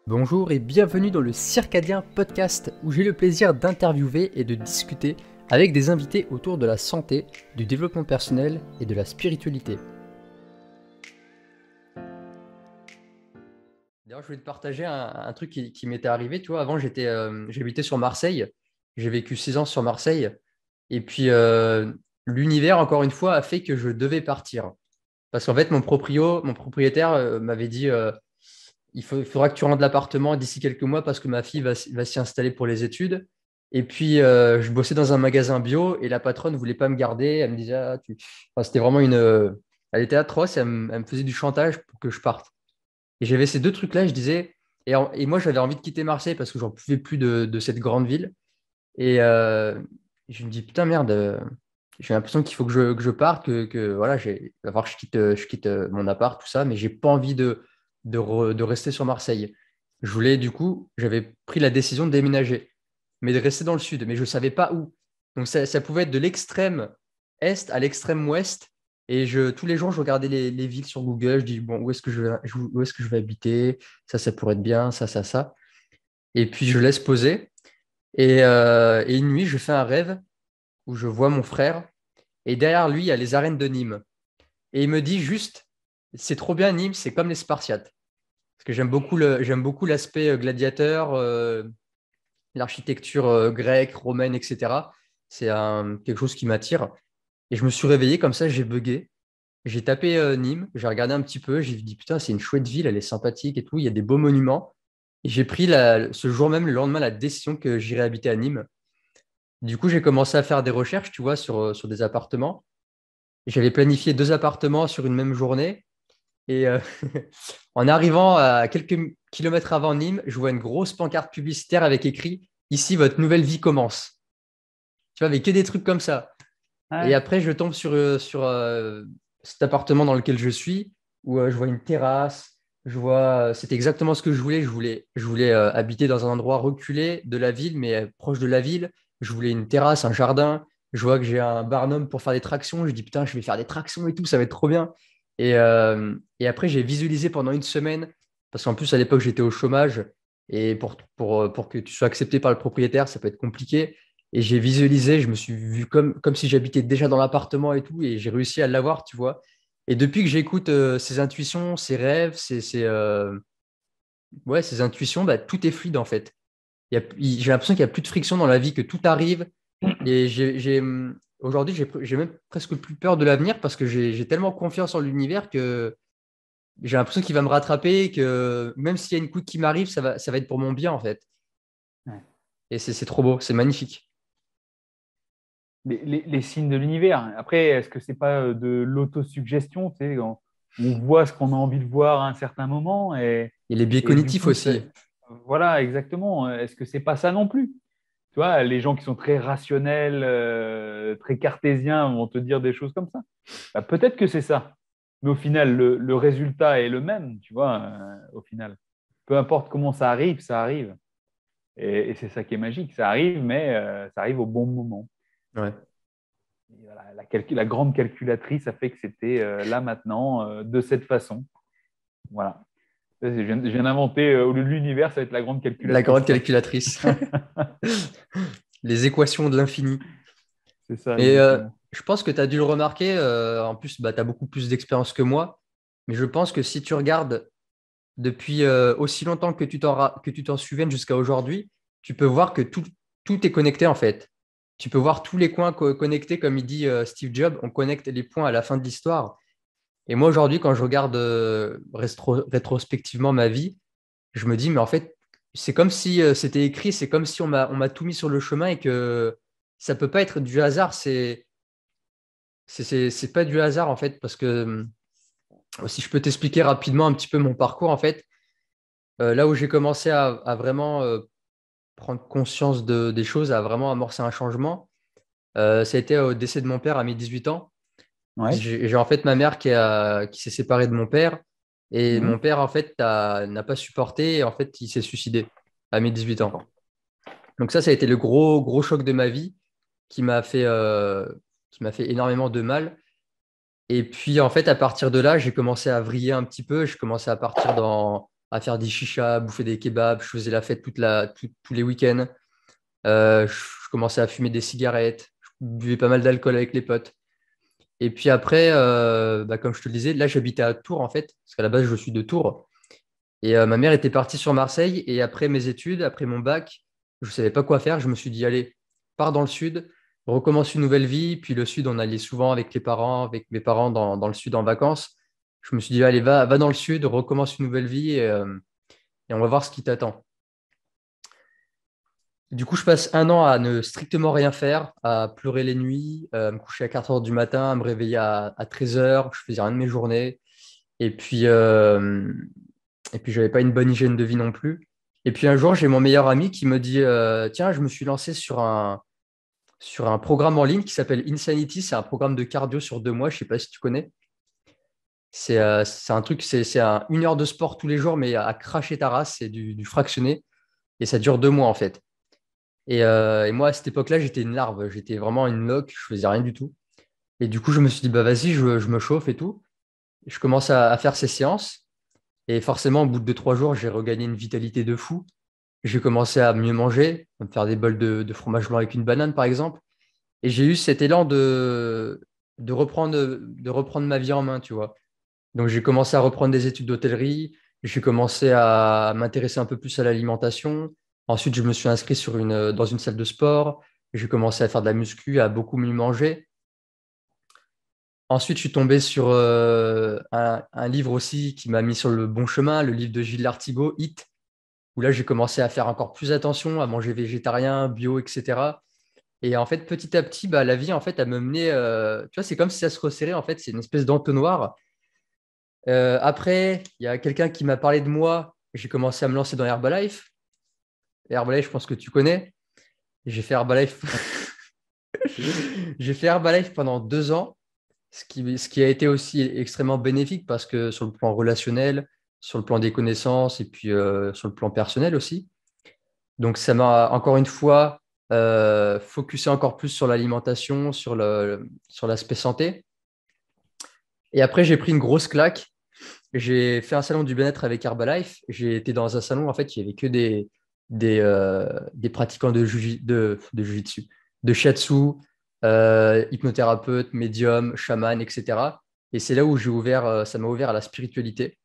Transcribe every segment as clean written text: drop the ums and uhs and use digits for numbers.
Bonjour et bienvenue dans le Circadien Podcast où j'ai le plaisir d'interviewer et de discuter avec des invités autour de la santé, du développement personnel et de la spiritualité. D'ailleurs, je voulais te partager un truc qui m'était arrivé. Tu vois, avant, j'habitais sur Marseille. J'ai vécu 6 ans sur Marseille. Et puis, l'univers, encore une fois, a fait que je devais partir. Parce qu'en fait, mon propriétaire m'avait dit il faudra que tu rentres l'appartement d'ici quelques mois parce que ma fille va s'y installer pour les études. Et puis, je bossais dans un magasin bio et la patronne ne voulait pas me garder. Elle me disait, enfin, c'était vraiment elle était atroce. Elle me faisait du chantage pour que je parte. Et j'avais ces deux trucs-là. Je disais, et moi, j'avais envie de quitter Marseille parce que j'en pouvais plus de cette grande ville. Et je me dis, putain, merde, j'ai l'impression qu'il faut que je parte, voilà, il va falloir que je quitte mon appart, tout ça, mais j'ai pas envie de rester sur Marseille. Du coup, j'avais pris la décision de déménager, mais de rester dans le sud, mais je savais pas où. Donc ça pouvait être de l'extrême est à l'extrême ouest. Et tous les jours, je regardais les villes sur Google. Je dis, bon, où est-ce que je vais habiter? Ça pourrait être bien, ça. Et puis, je laisse poser. Et une nuit, je fais un rêve où je vois mon frère et derrière lui, il y a les arènes de Nîmes. Et il me dit juste, c'est trop bien Nîmes, c'est comme les Spartiates. Parce que j'aime beaucoup l'aspect gladiateur, l'architecture grecque, romaine, etc. Quelque chose qui m'attire. Et je me suis réveillé comme ça, j'ai bugué. J'ai tapé Nîmes, j'ai regardé un petit peu, j'ai dit putain, c'est une chouette ville, elle est sympathique et tout, il y a des beaux monuments. Et j'ai pris ce jour même, le lendemain, la décision que j'irais habiter à Nîmes. Du coup, j'ai commencé à faire des recherches, tu vois, sur des appartements. J'avais planifié 2 appartements sur une même journée. Et en arrivant à quelques kilomètres avant Nîmes, je vois une grosse pancarte publicitaire avec écrit «Ici, votre nouvelle vie commence». Tu vois, avec que des trucs comme ça. Et Ouais. après, je tombe sur cet appartement dans lequel je suis, où je vois une terrasse. C'était exactement ce que je voulais. Je voulais habiter dans un endroit reculé de la ville, mais proche de la ville. Je voulais une terrasse, un jardin. Je vois que j'ai un barnum pour faire des tractions. Je dis, putain, je vais faire des tractions et tout, ça va être trop bien. Et après, j'ai visualisé pendant une semaine, parce qu'en plus, à l'époque, j'étais au chômage. Et pour que tu sois accepté par le propriétaire, ça peut être compliqué. Et j'ai visualisé, je me suis vu comme si j'habitais déjà dans l'appartement et tout, et j'ai réussi à l'avoir, tu vois. Et depuis que j'écoute ces intuitions, ces rêves, ouais, ces intuitions, bah, tout est fluide en fait. J'ai l'impression qu'il n'y a plus de friction dans la vie, que tout arrive. Et aujourd'hui, j'ai même presque plus peur de l'avenir parce que j'ai tellement confiance en l'univers que j'ai l'impression qu'il va me rattraper, que même s'il y a une coup qui m'arrive, ça va être pour mon bien en fait. Ouais. Et c'est trop beau, c'est magnifique. Les signes de l'univers. Après, est-ce que c'est pas de l'autosuggestion, tu sais, on voit ce qu'on a envie de voir à un certain moment Et les biais et du cognitifs coup, aussi. voilà, exactement. Est-ce que c'est pas ça non plus? Tu vois, les gens qui sont très rationnels, très cartésiens vont te dire des choses comme ça. Bah, peut-être que c'est ça. Mais au final, le résultat est le même, tu vois, au final. Peu importe comment ça arrive, ça arrive. Et c'est ça qui est magique. Ça arrive, mais ça arrive au bon moment. Ouais. Et voilà, la grande calculatrice a fait que c'était là maintenant, de cette façon. Voilà. Je viens d'inventer, au lieu de l'univers, ça va être la grande La grande calculatrice, quoi. calculatrice. Les équations de l'infini. C'est ça, Et exactement. je pense que tu as dû le remarquer, en plus, bah, tu as beaucoup plus d'expérience que moi, mais je pense que si tu regardes depuis aussi longtemps que tu t'en souviennes jusqu'à aujourd'hui, tu peux voir que tout est connecté en fait. Tu peux voir tous les coins connectés, comme il dit Steve Jobs, on connecte les points à la fin de l'histoire. Et moi aujourd'hui, quand je regarde rétrospectivement ma vie, je me dis, mais en fait, c'est comme si c'était écrit, c'est comme si on m'a tout mis sur le chemin et que ça peut pas être du hasard. C'est pas du hasard en fait, parce que si je peux t'expliquer rapidement un petit peu mon parcours en fait, là où j'ai commencé à vraiment prendre conscience des choses, à vraiment amorcer un changement, ça a été au décès de mon père à mes 18 ans. Ouais. J'ai en fait ma mère qui s'est séparée de mon père et mon Mhm. père en fait n'a pas supporté et en fait il s'est suicidé à mes 18 ans. D'accord. Donc ça a été le gros choc de ma vie qui m'a fait énormément de mal. Et puis, en fait, à partir de là, j'ai commencé à vriller un petit peu. Je commençais à partir à faire des chichas, à bouffer des kebabs. Je faisais la fête tous les week-ends. Je commençais à fumer des cigarettes. Je buvais pas mal d'alcool avec les potes. Et puis après, bah, comme je te le disais, là, j'habitais à Tours, en fait, parce qu'à la base, je suis de Tours. Et ma mère était partie sur Marseille. Et après mes études, après mon bac, je ne savais pas quoi faire. Je me suis dit, allez, pars dans le sud, recommence une nouvelle vie. Puis le sud, on allait souvent avec les parents, avec mes parents dans le sud en vacances. Je me suis dit, allez, va dans le sud, recommence une nouvelle vie et on va voir ce qui t'attend. Du coup, je passe un an à ne strictement rien faire, à pleurer les nuits, à me coucher à 4 heures du matin, à me réveiller à 13 heures. Je faisais rien de mes journées. Et puis, je n'avais pas une bonne hygiène de vie non plus. Et puis un jour, j'ai mon meilleur ami qui me dit, tiens, je me suis lancé sur un programme en ligne qui s'appelle Insanity. C'est un programme de cardio sur 2 mois. Je ne sais pas si tu connais. C'est un truc, une heure de sport tous les jours, mais à cracher ta race. C'est du fractionné. Et ça dure 2 mois, en fait. Et moi, à cette époque-là, j'étais une larve. J'étais vraiment une loque. Je faisais rien du tout. Et du coup, je me suis dit, bah vas-y, je me chauffe et tout. Je commence à faire ces séances. Et forcément, au bout de 3 jours, j'ai regagné une vitalité de fou. J'ai commencé à mieux manger, à me faire des bols de fromage blanc avec une banane, par exemple. Et j'ai eu cet élan de reprendre ma vie en main, tu vois. Donc, j'ai commencé à reprendre des études d'hôtellerie. J'ai commencé à m'intéresser un peu plus à l'alimentation. Ensuite, je me suis inscrit dans une salle de sport. J'ai commencé à faire de la muscu, à beaucoup mieux manger. Ensuite, je suis tombé sur un livre aussi qui m'a mis sur le bon chemin, le livre de Gilles Lartigot, Hit, où là, j'ai commencé à faire encore plus attention, à manger végétarien, bio, etc. Et en fait, petit à petit, bah, la vie, en fait, elle me menait, tu vois, c'est comme si ça se resserrait, en fait, c'est une espèce d'entonnoir. Après, il y a quelqu'un qui m'a parlé de moi, j'ai commencé à me lancer dans Herbalife. Herbalife, je pense que tu connais. J'ai fait Herbalife, j'ai fait Herbalife pendant 2 ans. Ce qui a été aussi extrêmement bénéfique parce que sur le plan relationnel, sur le plan des connaissances et puis sur le plan personnel aussi. Donc, ça m'a encore une fois focusé encore plus sur l'alimentation, sur l'aspect santé. Et après, j'ai pris une grosse claque. J'ai fait un salon du bien-être avec Herbalife. J'ai été dans un salon, en fait, il n'y avait que des pratiquants de jiu-jitsu, de shiatsu, hypnothérapeutes, médiums, chamans, etc. Et c'est là où ça m'a ouvert à la spiritualité.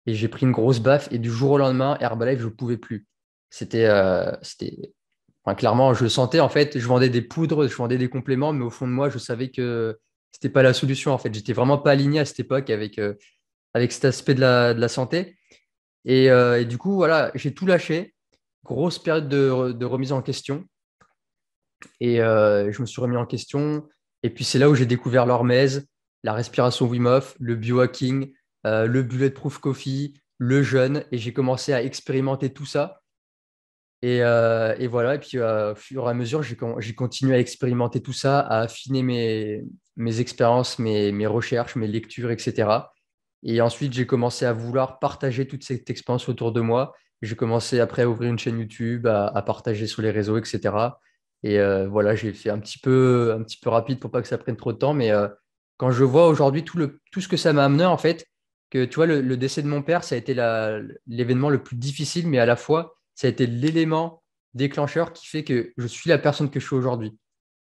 Et j'ai pris une grosse baffe. Et du jour au lendemain, Herbalife, je ne pouvais plus. Enfin, clairement, je le sentais, en fait, je vendais des poudres, je vendais des compléments, mais au fond de moi, je savais que c'était pas la solution, en fait. J'étais vraiment pas aligné à cette époque avec cet aspect de la santé. Et du coup, voilà, j'ai tout lâché. Grosse période de remise en question. Et je me suis remis en question. Et puis, c'est là où j'ai découvert l'hormèse, la respiration Wim Hof, le biohacking, le bulletproof coffee, le jeûne. Et j'ai commencé à expérimenter tout ça. Et voilà. Et puis, au fur et à mesure, j'ai continué à expérimenter tout ça, à affiner mes expériences, mes recherches, mes lectures, etc. Et ensuite, j'ai commencé à vouloir partager toute cette expérience autour de moi. J'ai commencé après à ouvrir une chaîne YouTube, à partager sur les réseaux, etc. Et voilà, j'ai fait un petit peu rapide pour pas que ça prenne trop de temps. Mais quand je vois aujourd'hui tout ce que ça m'a amené, en fait, que tu vois, le décès de mon père, ça a été l'événement le plus difficile, mais à la fois, ça a été l'élément déclencheur qui fait que je suis la personne que je suis aujourd'hui.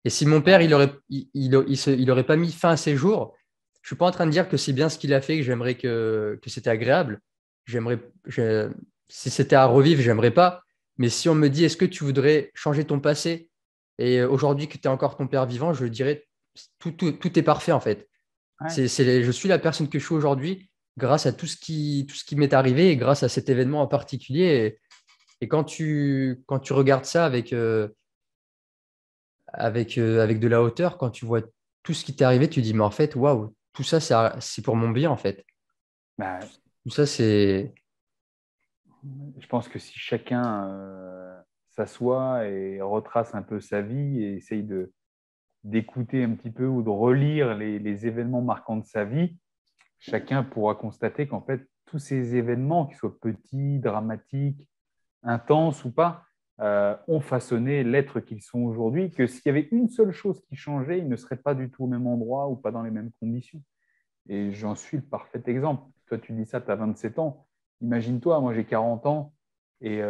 Et si mon père, il aurait pas mis fin à ses jours, je suis pas en train de dire que c'est bien ce qu'il a fait, que j'aimerais que c'était agréable. J'aimerais, je- Si c'était à revivre, j'aimerais pas. Mais si on me dit, est-ce que tu voudrais changer ton passé et aujourd'hui que tu es encore ton père vivant, je dirais, tout est parfait en fait. Ouais. Je suis la personne que je suis aujourd'hui grâce à tout ce qui m'est arrivé et grâce à cet événement en particulier. Et quand tu regardes ça avec de la hauteur, quand tu vois tout ce qui t'est arrivé, tu dis, mais en fait, waouh, tout ça, c'est pour mon bien, en fait. Bah, Tout ça, c'est. je pense que si chacun s'assoit et retrace un peu sa vie et essaye d'écouter un petit peu ou de relire les événements marquants de sa vie, chacun pourra constater qu'en fait, tous ces événements, qu'ils soient petits, dramatiques, intenses ou pas, ont façonné l'être qu'ils sont aujourd'hui, que s'il y avait une seule chose qui changeait, ils ne seraient pas du tout au même endroit ou pas dans les mêmes conditions. Et j'en suis le parfait exemple. Toi, tu dis ça, tu as 27 ans. imagine-toi, moi j'ai 40 ans et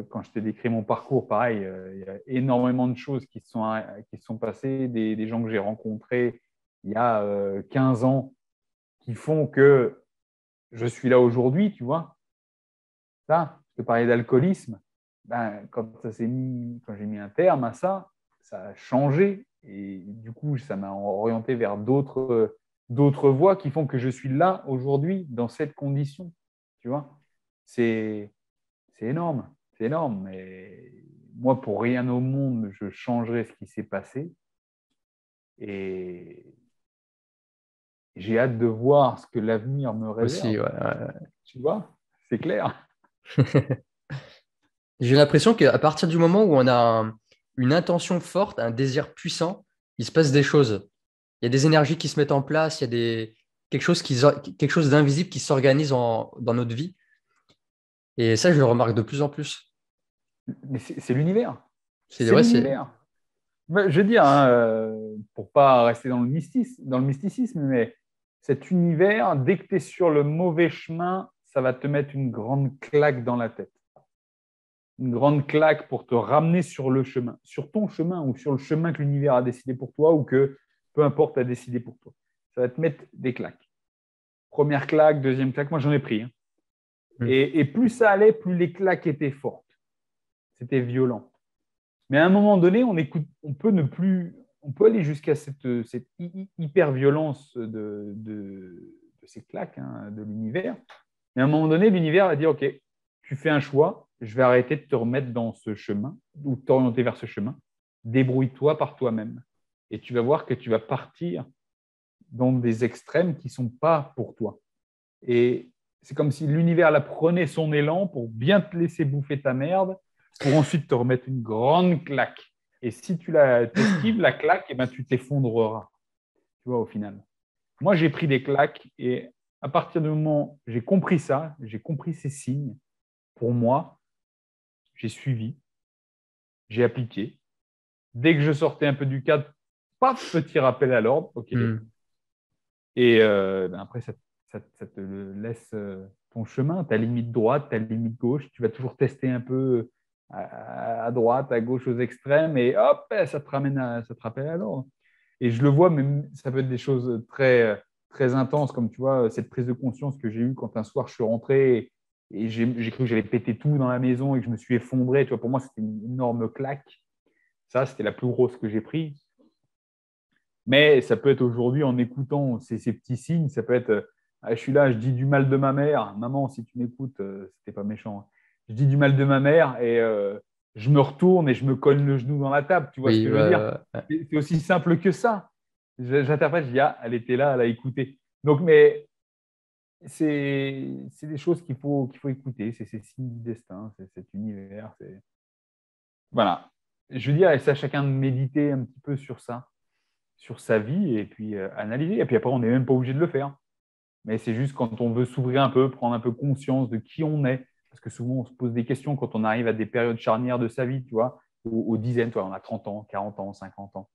quand je te décris mon parcours, pareil, il y a énormément de choses qui se sont passées, des gens que j'ai rencontrés il y a 15 ans qui font que je suis là aujourd'hui, tu vois. Ça, je te parlais d'alcoolisme. Ben, quand j'ai mis un terme à ça, ça a changé. Et du coup, ça m'a orienté vers d'autres voies qui font que je suis là aujourd'hui, dans cette condition. Tu vois, c'est c'est énorme. C'est énorme. Mais moi, pour rien au monde, je changerais ce qui s'est passé. Et j'ai hâte de voir ce que l'avenir me Aussi, réserve. ouais. Tu vois, c'est clair. J'ai l'impression qu'à partir du moment où on a une intention forte, un désir puissant, il se passe des choses. Il y a des énergies qui se mettent en place, il y a quelque chose d'invisible qui s'organise dans notre vie. Et ça, je le remarque de plus en plus. Mais c'est l'univers. C'est C'est ouais, c'est l'univers. Je veux dire, hein, pour pas rester dans le mysticisme, mais cet univers, dès que tu es sur le mauvais chemin, ça va te mettre une grande claque dans la tête. Une grande claque pour te ramener sur le chemin, sur ton chemin ou sur le chemin que l'univers a décidé pour toi ou que peu importe a décidé pour toi. Ça va te mettre des claques. Première claque, deuxième claque, moi j'en ai pris. Hein. Hmm. Et plus ça allait, plus les claques étaient fortes. C'était violent. Mais à un moment donné, on peut ne plus, on peut aller jusqu'à cette hyper-violence de ces claques hein, de l'univers. Mais à un moment donné, l'univers va dire, OK, tu fais un choix, je vais arrêter de te remettre dans ce chemin ou de t'orienter vers ce chemin. Débrouille-toi par toi-même. Et tu vas voir que tu vas partir dans des extrêmes qui ne sont pas pour toi. Et c'est comme si l'univers la prenait son élan pour bien te laisser bouffer ta merde, pour ensuite te remettre une grande claque. Et si tu t'esquives la claque, eh ben, tu t'effondreras, tu vois, au final. Moi, j'ai pris des claques et à partir du moment où j'ai compris ça, j'ai compris ces signes, pour moi, j'ai suivi, j'ai appliqué. Dès que je sortais un peu du cadre, paf, petit rappel à l'ordre, OK. Hmm. Et ben après, ça te laisse ton chemin, ta limite droite, ta limite gauche. Tu vas toujours tester un peu à droite, à gauche, aux extrêmes, et hop, ça te rappelle à l'ordre. Et je le vois, mais ça peut être des choses très intenses, comme tu vois, cette prise de conscience que j'ai eue quand un soir je suis rentré et j'ai cru que j'allais péter tout dans la maison et que je me suis effondré. Tu vois, pour moi, c'était une énorme claque. Ça, c'était la plus grosse que j'ai prise. Mais ça peut être aujourd'hui en écoutant ces petits signes, ça peut être je suis là, je dis du mal de ma mère. Maman, si tu m'écoutes, c'était pas méchant. Hein. Je dis du mal de ma mère et je me retourne et je me colle le genou dans la table. Tu vois ce Oui, que je veux dire? C'est aussi simple que ça. J'interprète, je dis ah, elle était là, elle a écouté. Donc, mais c'est des choses qu'il faut écouter. C'est ces signes du destin, c'est cet univers. Voilà. Je veux dire, et c'est à chacun de méditer un petit peu sur ça sur sa vie et puis analyser. Et puis après, on n'est même pas obligé de le faire. Mais c'est juste quand on veut s'ouvrir un peu, prendre un peu conscience de qui on est. Parce que souvent, on se pose des questions quand on arrive à des périodes charnières de sa vie, tu vois, aux dizaines, tu vois, on a 30 ans, 40 ans, 50 ans.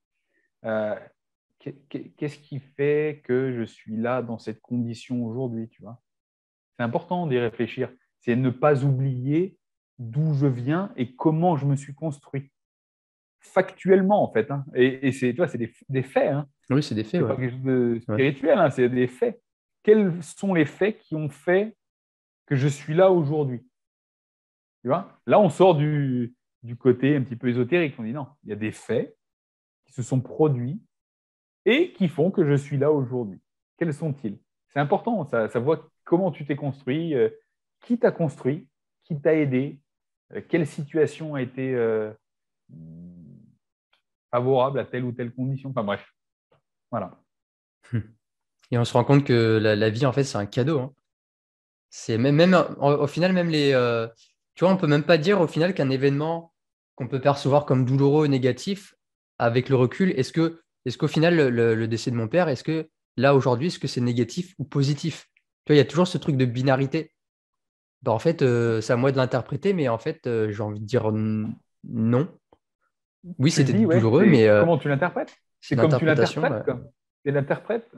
Euh, Qu'est-ce qui fait que je suis là dans cette condition aujourd'hui, tu vois? C'est important d'y réfléchir. C'est ne pas oublier d'où je viens et comment je me suis construit factuellement, en fait. Hein. Et c'est, tu vois, c'est des faits. Hein. oui, c'est des faits, C'est ouais. pas quelque chose de Ouais. spirituel, hein, c'est des faits. Quels sont les faits qui ont fait que je suis là aujourd'hui? Tu vois? Là, on sort du côté un petit peu ésotérique. On dit non, il y a des faits qui se sont produits et qui font que je suis là aujourd'hui. Quels sont-ils? C'est important, ça voit comment tu t'es construit, qui t'a construit, qui t'a aidé, quelle situation a été favorable à telle ou telle condition. Enfin bref, voilà. Et on se rend compte que la vie, en fait, c'est un cadeau. Hein. C'est même au final, même tu vois, on peut même pas dire au final qu'un événement qu'on peut percevoir comme douloureux ou négatif, avec le recul, est-ce qu'au final, le décès de mon père, est-ce que là, aujourd'hui, est-ce que c'est négatif ou positif? Tu vois, il y a toujours ce truc de binarité. Ben, en fait, c'est à moi de l'interpréter, mais en fait, j'ai envie de dire non. Oui, Tu le c'était dis, ouais, douloureux, mais mais comment tu l'interprètes? c'est C'est une comme tu interprétation. l'interprètes, quoi. Tu l'interprètes.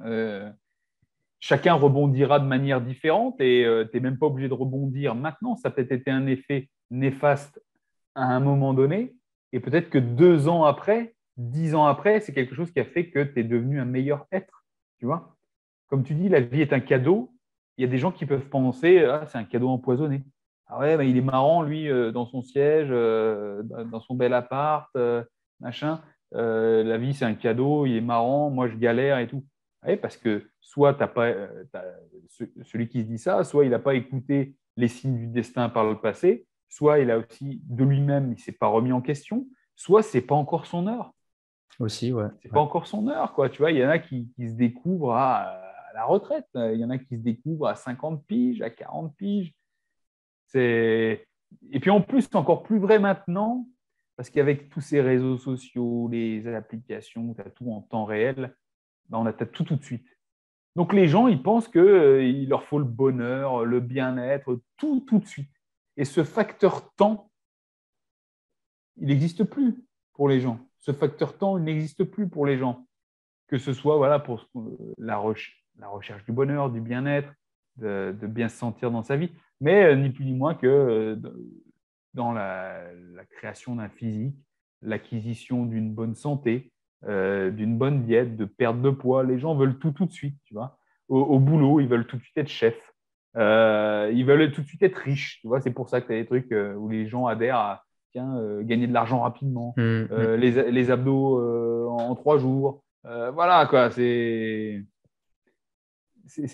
chacun rebondira de manière différente et tu n'es même pas obligé de rebondir maintenant. Ça a peut-être été un effet néfaste à un moment donné et peut-être que 2 ans après, 10 ans après, c'est quelque chose qui a fait que tu es devenu un meilleur être. Tu vois? Comme tu dis, la vie est un cadeau. Il y a des gens qui peuvent penser, ah, c'est un cadeau empoisonné. Ah ouais, bah, il est marrant, lui, dans son siège, dans son bel appart, machin. La vie, c'est un cadeau, il est marrant, moi, je galère et tout. Ouais, parce que soit t'as pas, celui qui se dit ça, soit il n'a pas écouté les signes du destin par le passé, soit il a aussi, de lui-même, il ne s'est pas remis en question, soit c'est pas encore son heure. Aussi, ouais. C'est Ouais. pas encore son heure, quoi. Tu vois, il y en a qui se découvrent à la retraite. Il y en a qui se découvrent à 50 piges, à 40 piges. C'est... Et puis en plus, c'est encore plus vrai maintenant, parce qu'avec tous ces réseaux sociaux, les applications, tu as tout en temps réel, ben on a tout tout de suite. Donc les gens, ils pensent qu'il leur faut le bonheur, le bien-être, tout tout de suite. Et ce facteur temps, il n'existe plus pour les gens. Ce facteur temps, il n'existe plus pour les gens. Que ce soit voilà, pour la recherche du bonheur, du bien-être, de bien se sentir dans sa vie, mais ni plus ni moins que dans la création d'un physique, l'acquisition d'une bonne santé, d'une bonne diète, de perte de poids. Les gens veulent tout tout de suite, tu vois. Au boulot, ils veulent tout de suite être chefs. Ils veulent tout de suite être riches, tu vois. C'est pour ça que tu as des trucs où les gens adhèrent à tiens, gagner de l'argent rapidement, Mm. les abdos en 3 jours. Voilà, quoi. C'est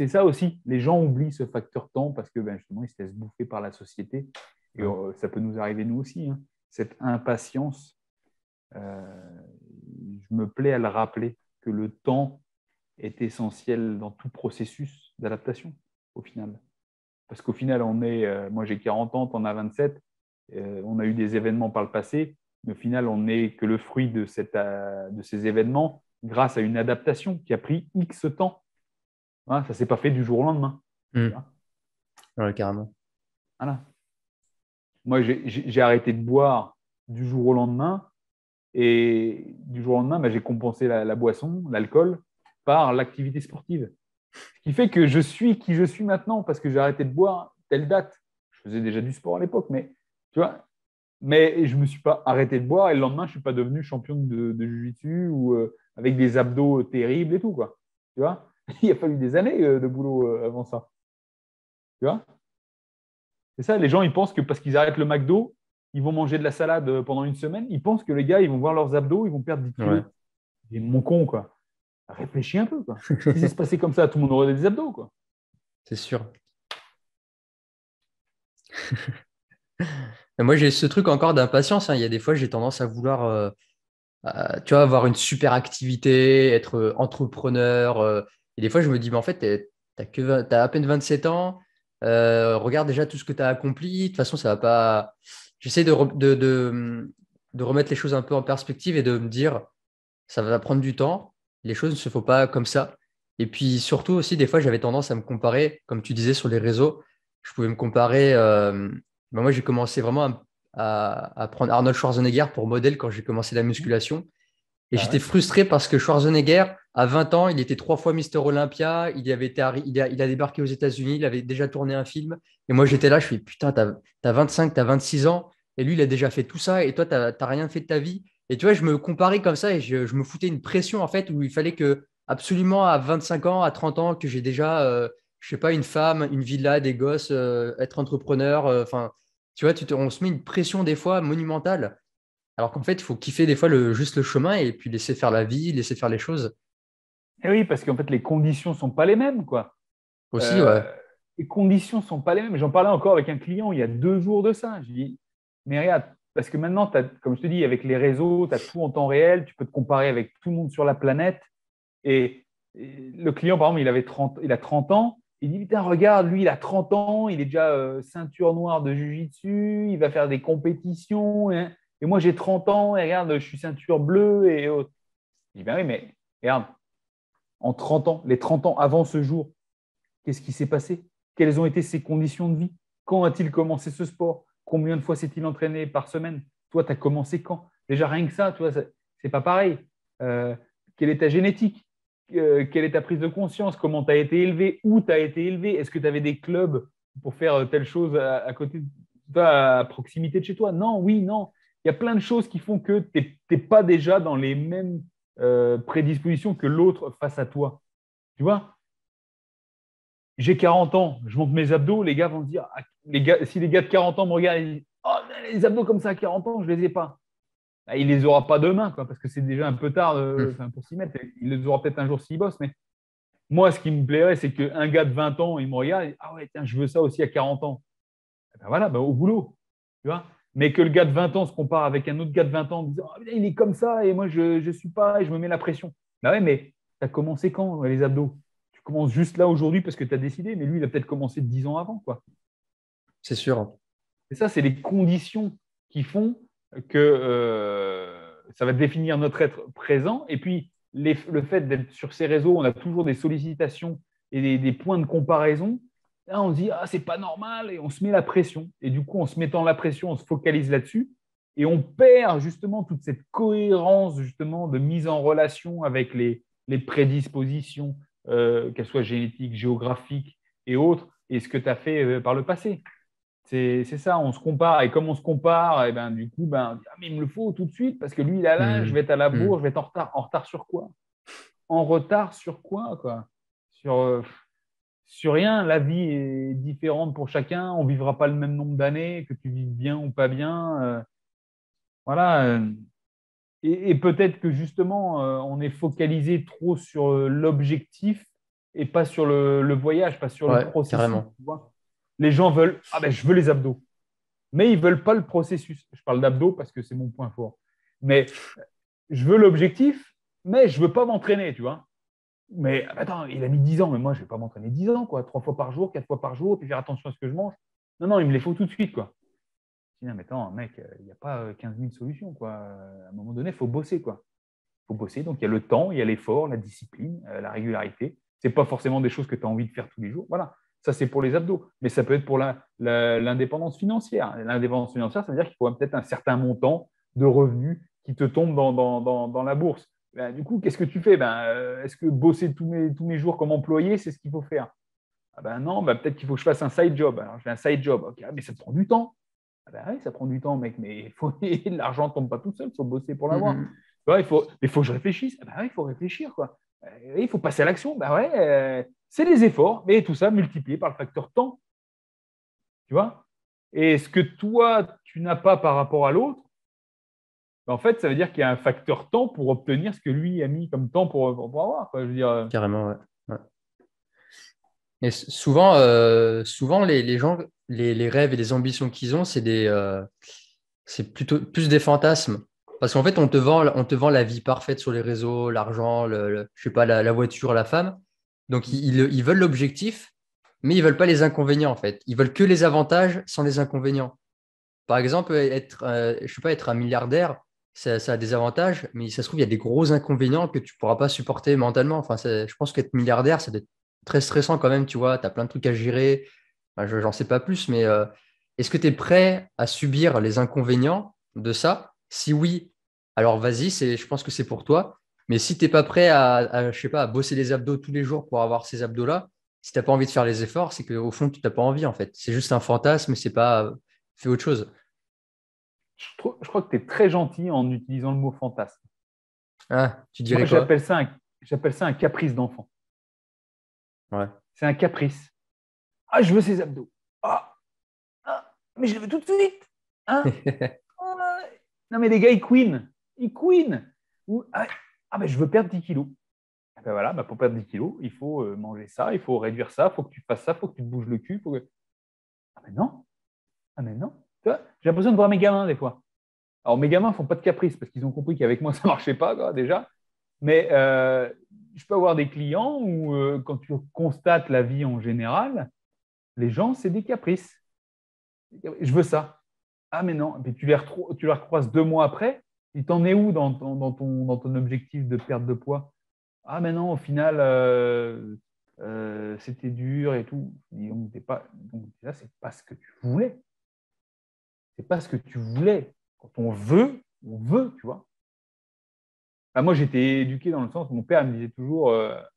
ça aussi. Les gens oublient ce facteur temps parce que ben, justement, ils se laissent bouffer par la société. Et Ouais. ça peut nous arriver nous aussi. Hein. Cette impatience, je me plais à le rappeler que le temps est essentiel dans tout processus d'adaptation, au final. Parce qu'au final, moi j'ai 40 ans, tu en as 27, on a eu des événements par le passé, mais au final, on n'est que le fruit de ces événements grâce à une adaptation qui a pris X temps. Hein, ça ne s'est pas fait du jour au lendemain. Tu Mm. vois. Ouais, carrément. Voilà. Moi, j'ai arrêté de boire du jour au lendemain, et du jour au lendemain, bah, j'ai compensé la boisson, l'alcool, par l'activité sportive. Ce qui fait que je suis qui je suis maintenant parce que j'ai arrêté de boire telle date. Je faisais déjà du sport à l'époque, mais tu vois, mais je ne me suis pas arrêté de boire et le lendemain, je ne suis pas devenu champion de jiu-jitsu ou avec des abdos terribles et tout, quoi. Tu vois, il a fallu des années de boulot avant ça. Tu vois, c'est ça, les gens, ils pensent que parce qu'ils arrêtent le McDo, ils vont manger de la salade pendant une semaine. Ils pensent que les gars, ils vont voir leurs abdos, ils vont perdre 10 Ouais, kilos. C'est mon con, quoi. Réfléchis un peu, quoi. Si ça se passait comme ça, tout le monde aurait des abdos, quoi. c'est sûr. Mais moi, j'ai ce truc encore d'impatience, hein. Il y a des fois, j'ai tendance à vouloir, tu vois, avoir une super activité, être entrepreneur. Et des fois, je me dis, mais en fait, t'as à peine 27 ans. Regarde déjà tout ce que tu as accompli. De toute façon, ça va pas. J'essaie de remettre les choses un peu en perspective et de me dire, ça va prendre du temps. Les choses ne se font pas comme ça. Et puis surtout aussi, des fois, j'avais tendance à me comparer, comme tu disais sur les réseaux. Je pouvais me comparer. Moi, j'ai commencé vraiment à prendre Arnold Schwarzenegger pour modèle quand j'ai commencé la musculation. Et Bah j'étais ouais. frustré parce que Schwarzenegger, à 20 ans, il était 3 fois Mister Olympia. Il a débarqué aux États-Unis. Il avait déjà tourné un film. Et moi, j'étais là, je suis putain, t'as 25, t'as 26 ans. Et lui, il a déjà fait tout ça. Et toi, t'as rien fait de ta vie. Et tu vois, je me comparais comme ça et je me foutais une pression, en fait, où il fallait que, absolument, à 25 ans, à 30 ans, que j'ai déjà, je sais pas, une femme, une villa, des gosses, être entrepreneur. Enfin, tu vois, on se met une pression des fois monumentale. Alors qu'en fait, il faut kiffer des fois juste le chemin et puis laisser faire la vie, laisser faire les choses. Et oui, parce qu'en fait, les conditions ne sont pas les mêmes, quoi. Aussi, Euh, ouais. les conditions ne sont pas les mêmes. J'en parlais encore avec un client il y a 2 jours de ça. Je dis, mais regarde, parce que maintenant, comme je te dis, avec les réseaux, tu as tout en temps réel, tu peux te comparer avec tout le monde sur la planète. Et le client, par exemple, il a 30 ans. Il dit, putain, regarde, lui, il a 30 ans, il est déjà ceinture noire de Jiu-Jitsu, il va faire des compétitions. Et moi, j'ai 30 ans, et regarde, je suis ceinture bleue et autres. Je dis, ben oui, mais regarde, en 30 ans, les 30 ans avant ce jour, qu'est-ce qui s'est passé? Quelles ont été ses conditions de vie? Quand a-t-il commencé ce sport? Combien de fois s'est-il entraîné par semaine? Toi, tu as commencé quand? Déjà, rien que ça, tu vois, c'est pas pareil. Quelle est ta génétique? quelle est ta prise de conscience, comment tu as été élevé, où tu as été élevé, est-ce que tu avais des clubs pour faire telle chose à côté de toi, à proximité de chez toi? Non, oui, non. Il y a plein de choses qui font que tu n'es pas déjà dans les mêmes prédispositions que l'autre face à toi. Tu vois, j'ai 40 ans, je monte mes abdos, les gars vont se dire, ah, si les gars de 40 ans me regardent, ils disent, oh, les abdos comme ça à 40 ans, je ne les ai pas. Ah, il ne les aura pas demain, quoi, parce que c'est déjà un peu tard Hmm. pour s'y mettre. Il les aura peut-être un jour s'il bosse, mais moi, ce qui me plairait, c'est qu'un gars de 20 ans, il me regarde, et, ah ouais, tiens, je veux ça aussi à 40 ans. Eh ben voilà, ben au boulot. Tu vois, mais que le gars de 20 ans se compare avec un autre gars de 20 ans en disant, ah, il est comme ça, et moi, je ne suis pas, et je me mets la pression. Ben ouais, mais tu as commencé quand, les abdos? Tu commences juste là aujourd'hui parce que tu as décidé, mais lui, il a peut-être commencé 10 ans avant, quoi. C'est sûr. Et ça, c'est les conditions qui font que ça va définir notre être présent. Et puis, le fait d'être sur ces réseaux, on a toujours des sollicitations et des points de comparaison. Là, on se dit, ah, c'est pas normal, et on se met la pression. Et du coup, en se mettant la pression, on se focalise là-dessus. Et on perd justement toute cette cohérence justement de mise en relation avec les prédispositions, qu'elles soient génétiques, géographiques et autres, et ce que tu as fait par le passé. C'est ça, on se compare. Et comme on se compare, et ben, du coup, ben, on dit, ah, mais il me le faut tout de suite parce que lui, il a là, je Hmm. vais être à la bourre, Hmm. je vais être en retard. En retard sur quoi? En retard sur quoi, quoi? Sur, sur rien. La vie est différente pour chacun. On ne vivra pas le même nombre d'années, que tu vives bien ou pas bien. Voilà. Et peut-être que justement, on est focalisé trop sur l'objectif et pas sur le voyage, pas sur le Ouais, processus. carrément. Tu vois. Les gens veulent, ah ben, je veux les abdos, mais ils ne veulent pas le processus. Je parle d'abdos parce que c'est mon point fort. Mais je veux l'objectif, mais je ne veux pas m'entraîner, tu vois. Mais attends, il a mis 10 ans, mais moi, je ne vais pas m'entraîner 10 ans, quoi. 3 fois par jour, 4 fois par jour, puis faire attention à ce que je mange. Non, non, il me les faut tout de suite, quoi. Je dis, non, mais attends, mec, il n'y a pas 15 000 solutions, quoi. À un moment donné, il faut bosser, quoi. Il faut bosser. Donc, il y a le temps, il y a l'effort, la discipline, la régularité. Ce n'est pas forcément des choses que tu as envie de faire tous les jours. Voilà. Ça, c'est pour les abdos. Mais ça peut être pour l'indépendance financière. L'indépendance financière, ça veut dire qu'il faut peut-être un certain montant de revenus qui te tombent dans la bourse. Ben, du coup, qu'est-ce que tu fais? Est-ce que bosser tous mes jours comme employé, c'est ce qu'il faut faire? Ah ben non, ben peut-être qu'il faut que je fasse un side job. Alors, je fais un side job. Ok, mais ça te prend du temps. Ah ben oui, ça prend du temps, mec, mais l'argent ne tombe pas tout seul, il faut bosser pour Hmm. l'avoir. Hmm. Il faut que je réfléchisse. Ah ben oui, il faut réfléchir, quoi. Il faut passer à l'action. Ben ouais, c'est les efforts, mais tout ça multiplié par le facteur temps, tu vois. Et ce que toi, tu n'as pas par rapport à l'autre, ben en fait, ça veut dire qu'il y a un facteur temps pour obtenir ce que lui a mis comme temps pour avoir, quoi. Je veux dire, Carrément, ouais. Ouais. Et souvent les gens, les rêves et les ambitions qu'ils ont, c'est plutôt plus des fantasmes. Parce qu'en fait, on te vend la vie parfaite sur les réseaux, l'argent, je sais pas, la voiture, la femme. Donc, ils veulent l'objectif, mais ils veulent pas les inconvénients, en fait. Ils veulent que les avantages sans les inconvénients. Par exemple, je sais pas, être un milliardaire, ça a des avantages, mais ça se trouve, il y a des gros inconvénients que tu pourras pas supporter mentalement. Enfin, je pense qu'être milliardaire, c'est très stressant quand même, tu vois. Tu as plein de trucs à gérer. Enfin, j'en sais pas plus, mais est-ce que tu es prêt à subir les inconvénients de ça? Si oui, alors vas-y, je pense que c'est pour toi. Mais si tu n'es pas prêt je sais pas, à bosser les abdos tous les jours pour avoir ces abdos-là, si tu n'as pas envie de faire les efforts, c'est qu'au fond, tu n'as pas envie, en fait. C'est juste un fantasme, c'est pas fais autre chose. je crois que tu es très gentil en utilisant le mot fantasme. Ah, tu Moi, dirais quoi? j'appelle ça un caprice d'enfant. Ouais. C'est un caprice. Ah, je veux ces abdos. Ah, ah, mais je les veux tout de suite. Hein? Ah, non, mais les gars, ils queen. Ils queen. Mais je veux perdre 10 kilos. Ah ben voilà, pour perdre 10 kilos, il faut manger ça, il faut réduire ça, il faut que tu fasses ça, il faut que tu te bouges le cul. Ah, mais non. Ah, mais non. Tu vois, j'ai l'impression de voir mes gamins des fois. Alors, mes gamins ne font pas de caprice parce qu'ils ont compris qu'avec moi, ça ne marchait pas, quoi, déjà. Mais je peux avoir des clients où, quand tu constates la vie en général, les gens, c'est des caprices. Je veux ça. Ah, mais non. Et puis tu les recroises 2 mois après. Il t'en est où dans ton objectif de perte de poids? Ah, mais non, au final, c'était dur et tout. Donc, là, c'est pas ce que tu voulais. C'est pas ce que tu voulais. Quand on veut, tu vois. Ah, moi, j'étais éduqué dans le sens où mon père me disait toujours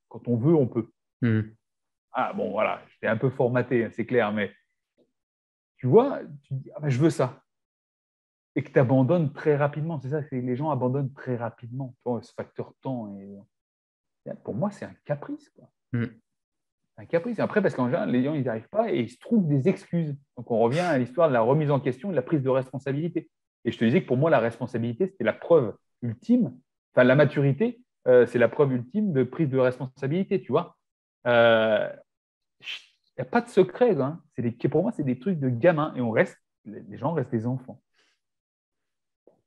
quand on veut, on peut. Hmm. Ah bon, voilà, j'étais un peu formaté, c'est clair, mais tu vois, tu te dis, ah, ben, je veux ça. Et que tu abandonnes très rapidement. C'est ça, c'est que les gens abandonnent très rapidement. Tu vois, ce facteur temps. Pour moi, c'est un caprice, quoi. Hmm. Un caprice. Après, parce qu'en général, les gens, ils n'y arrivent pas et ils se trouvent des excuses. Donc, on revient à l'histoire de la remise en question et de la prise de responsabilité. Et je te disais que pour moi, la responsabilité, c'était la preuve ultime. Enfin, la maturité, c'est la preuve ultime de prise de responsabilité, tu vois. Il n'y a pas de secret, hein. Pour moi, c'est des trucs de gamin et les gens restent des enfants.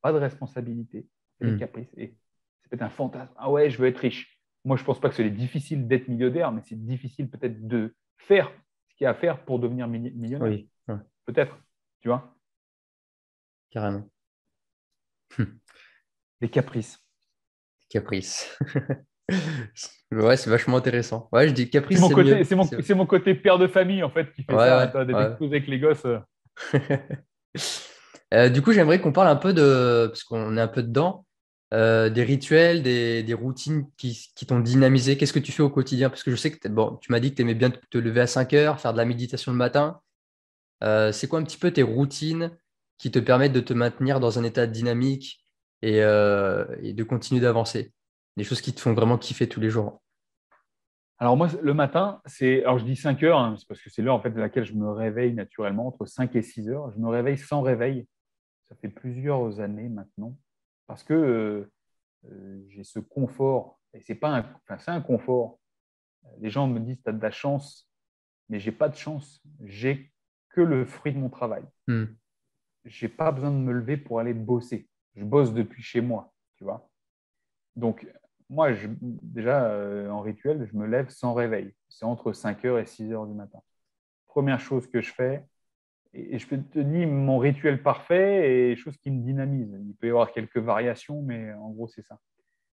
Pas de responsabilité, c'est des Hmm. caprices. Et c'est peut-être un fantasme. Ah ouais, je veux être riche. Moi, je ne pense pas que c'est difficile d'être millionnaire, mais c'est difficile peut-être de faire ce qu'il y a à faire pour devenir millionnaire. Oui, ouais, Peut-être, tu vois, carrément. des caprices. Caprice. Ouais, c'est vachement intéressant. Ouais, je dis C'est caprice, mon c'est côté, mieux. c'est mon côté père de famille, en fait, qui Ouais, fait ça, hein, ouais, toi, d'être ouais. exposé avec les gosses. Du coup, j'aimerais qu'on parle un peu de, parce qu'on est un peu dedans, des rituels, des routines qui t'ont dynamisé. Qu'est-ce que tu fais au quotidien? Parce que je sais que bon, tu m'as dit que tu aimais bien te lever à 5 heures, faire de la méditation le matin. C'est quoi un petit peu tes routines qui te permettent de te maintenir dans un état dynamique et de continuer d'avancer? Des choses qui te font vraiment kiffer tous les jours. Alors moi, le matin, alors je dis 5 heures, hein, c'est parce que c'est l'heure en fait, à laquelle je me réveille naturellement, entre 5 et 6 heures. Je me réveille sans réveil. Ça fait plusieurs années maintenant, parce que j'ai ce confort, et c'est pas enfin, c'est un confort. Les gens me disent, tu as de la chance, mais j'ai pas de chance. J'ai que le fruit de mon travail. Hmm. J'ai pas besoin de me lever pour aller bosser. Je bosse depuis chez moi, tu vois. Donc, moi, déjà, en rituel, je me lève sans réveil. C'est entre 5 heures et 6 heures du matin. Première chose que je fais, et je peux te dire mon rituel parfait et chose qui me dynamise. Il peut y avoir quelques variations, mais en gros, c'est ça.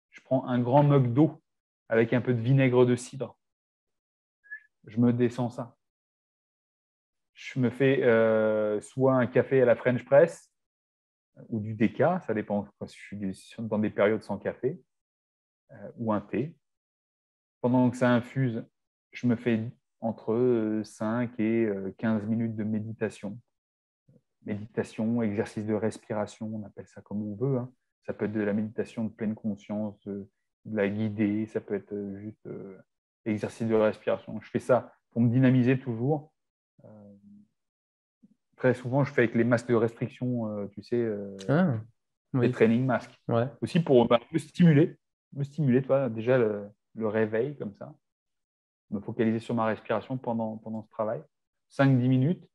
Je prends un grand mug d'eau avec un peu de vinaigre de cidre. Je me descends ça. Je me fais soit un café à la French Press ou du déca, ça dépend si je suis dans des périodes sans café, ou un thé. Pendant que ça infuse, je me fais entre 5 et 15 minutes de méditation. Méditation, exercice de respiration, on appelle ça comme on veut, hein. Ça peut être de la méditation de pleine conscience, de la guidée, ça peut être juste exercice de respiration. Je fais ça pour me dynamiser toujours. Euh, Très souvent, je fais avec les masques de restriction, tu sais, Ah, les oui, training masques. ouais. Aussi pour me stimuler, toi, déjà le réveil comme ça, me focaliser sur ma respiration pendant ce travail. 5-10 minutes,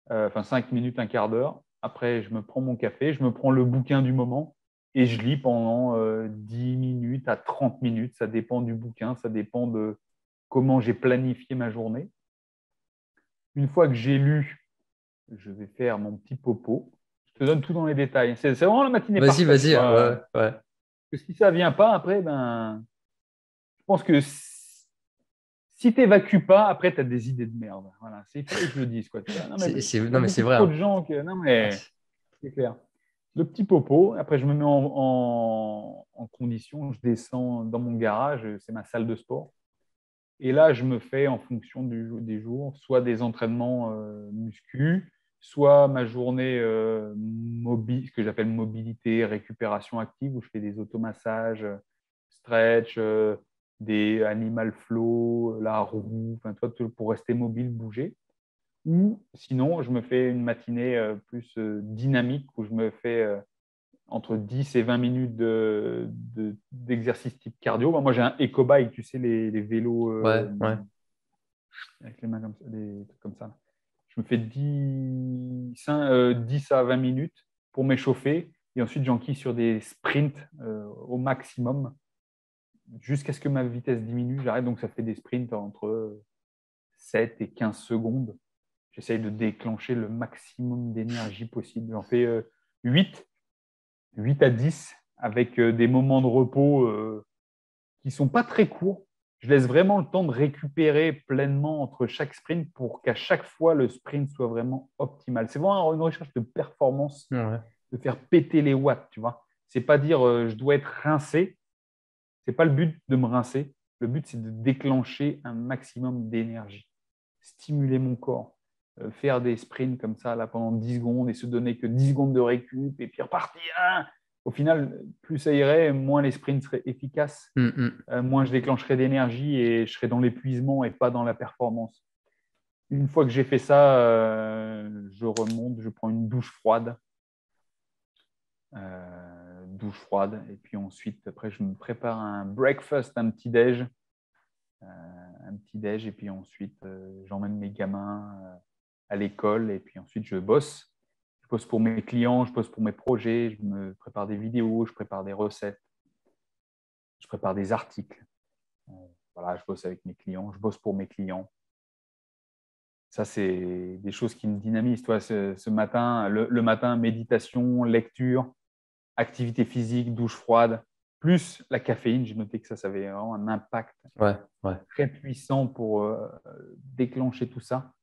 enfin 5 minutes, un quart d'heure. Après, je me prends mon café, je me prends le bouquin du moment et je lis pendant 10 minutes à 30 minutes. Ça dépend du bouquin, ça dépend de comment j'ai planifié ma journée. Une fois que j'ai lu, je vais faire mon petit popo. Je te donne tout dans les détails. C'est vraiment la matinée Vas-y, parfaite. vas-y. Ouais, Quoi. ouais, ouais. Parce que si ça ne vient pas, après, ben, je pense que si tu n'évacues pas, après, tu as des idées de merde. Voilà, il fallait que je le dise. Quoi. Non, mais il y a Non, mais c'est beaucoup vrai, trop de hein. gens que. Non, Ah, mais c'est clair. Le petit popo, après, je me mets en condition. Je descends dans mon garage, c'est ma salle de sport. Et là, je me fais en fonction des jours, soit des entraînements muscu, soit ma journée ce que j'appelle mobilité, récupération active, où je fais des automassages, stretch, des animal flow, la roue, enfin, toi, pour rester mobile, bouger. Ou sinon, je me fais une matinée plus dynamique, où je me fais entre 10 et 20 minutes d'exercice type cardio. Moi, j'ai un EcoBike, tu sais, les vélos ouais, ouais. avec les mains comme ça, des trucs comme ça. Je me fais 10 à 20 minutes pour m'échauffer. Et ensuite, j'enquille sur des sprints au maximum jusqu'à ce que ma vitesse diminue. J'arrête, donc ça fait des sprints entre 7 et 15 secondes. J'essaye de déclencher le maximum d'énergie possible. J'en fais 8, 8 à 10 avec des moments de repos qui ne sont pas très courts. Je laisse vraiment le temps de récupérer pleinement entre chaque sprint pour qu'à chaque fois, le sprint soit vraiment optimal. C'est vraiment une recherche de performance, Ouais. de faire péter les watts, tu vois. C'est pas dire je dois être rincé, C'est pas le but de me rincer. Le but, c'est de déclencher un maximum d'énergie, stimuler mon corps, faire des sprints comme ça là, pendant 10 secondes et se donner que 10 secondes de récup et puis repartir. Au final, plus ça irait, moins les sprints seraient efficaces, moins je déclencherais d'énergie et je serais dans l'épuisement et pas dans la performance. Une fois que j'ai fait ça, je remonte, je prends une douche froide. Douche froide. Et puis ensuite, après, je me prépare un breakfast, un petit-déj. Et puis ensuite, j'emmène mes gamins à l'école. Et puis ensuite, je bosse. Je bosse pour mes clients, je bosse pour mes projets. Je me prépare des vidéos, je prépare des recettes. Je prépare des articles. Voilà, je bosse avec mes clients, je bosse pour mes clients. Ça, c'est des choses qui me dynamisent. Toi, ce matin, le matin, méditation, lecture, activité physique, douche froide, plus la caféine. J'ai noté que ça avait vraiment un impact Ouais. très puissant pour déclencher tout ça.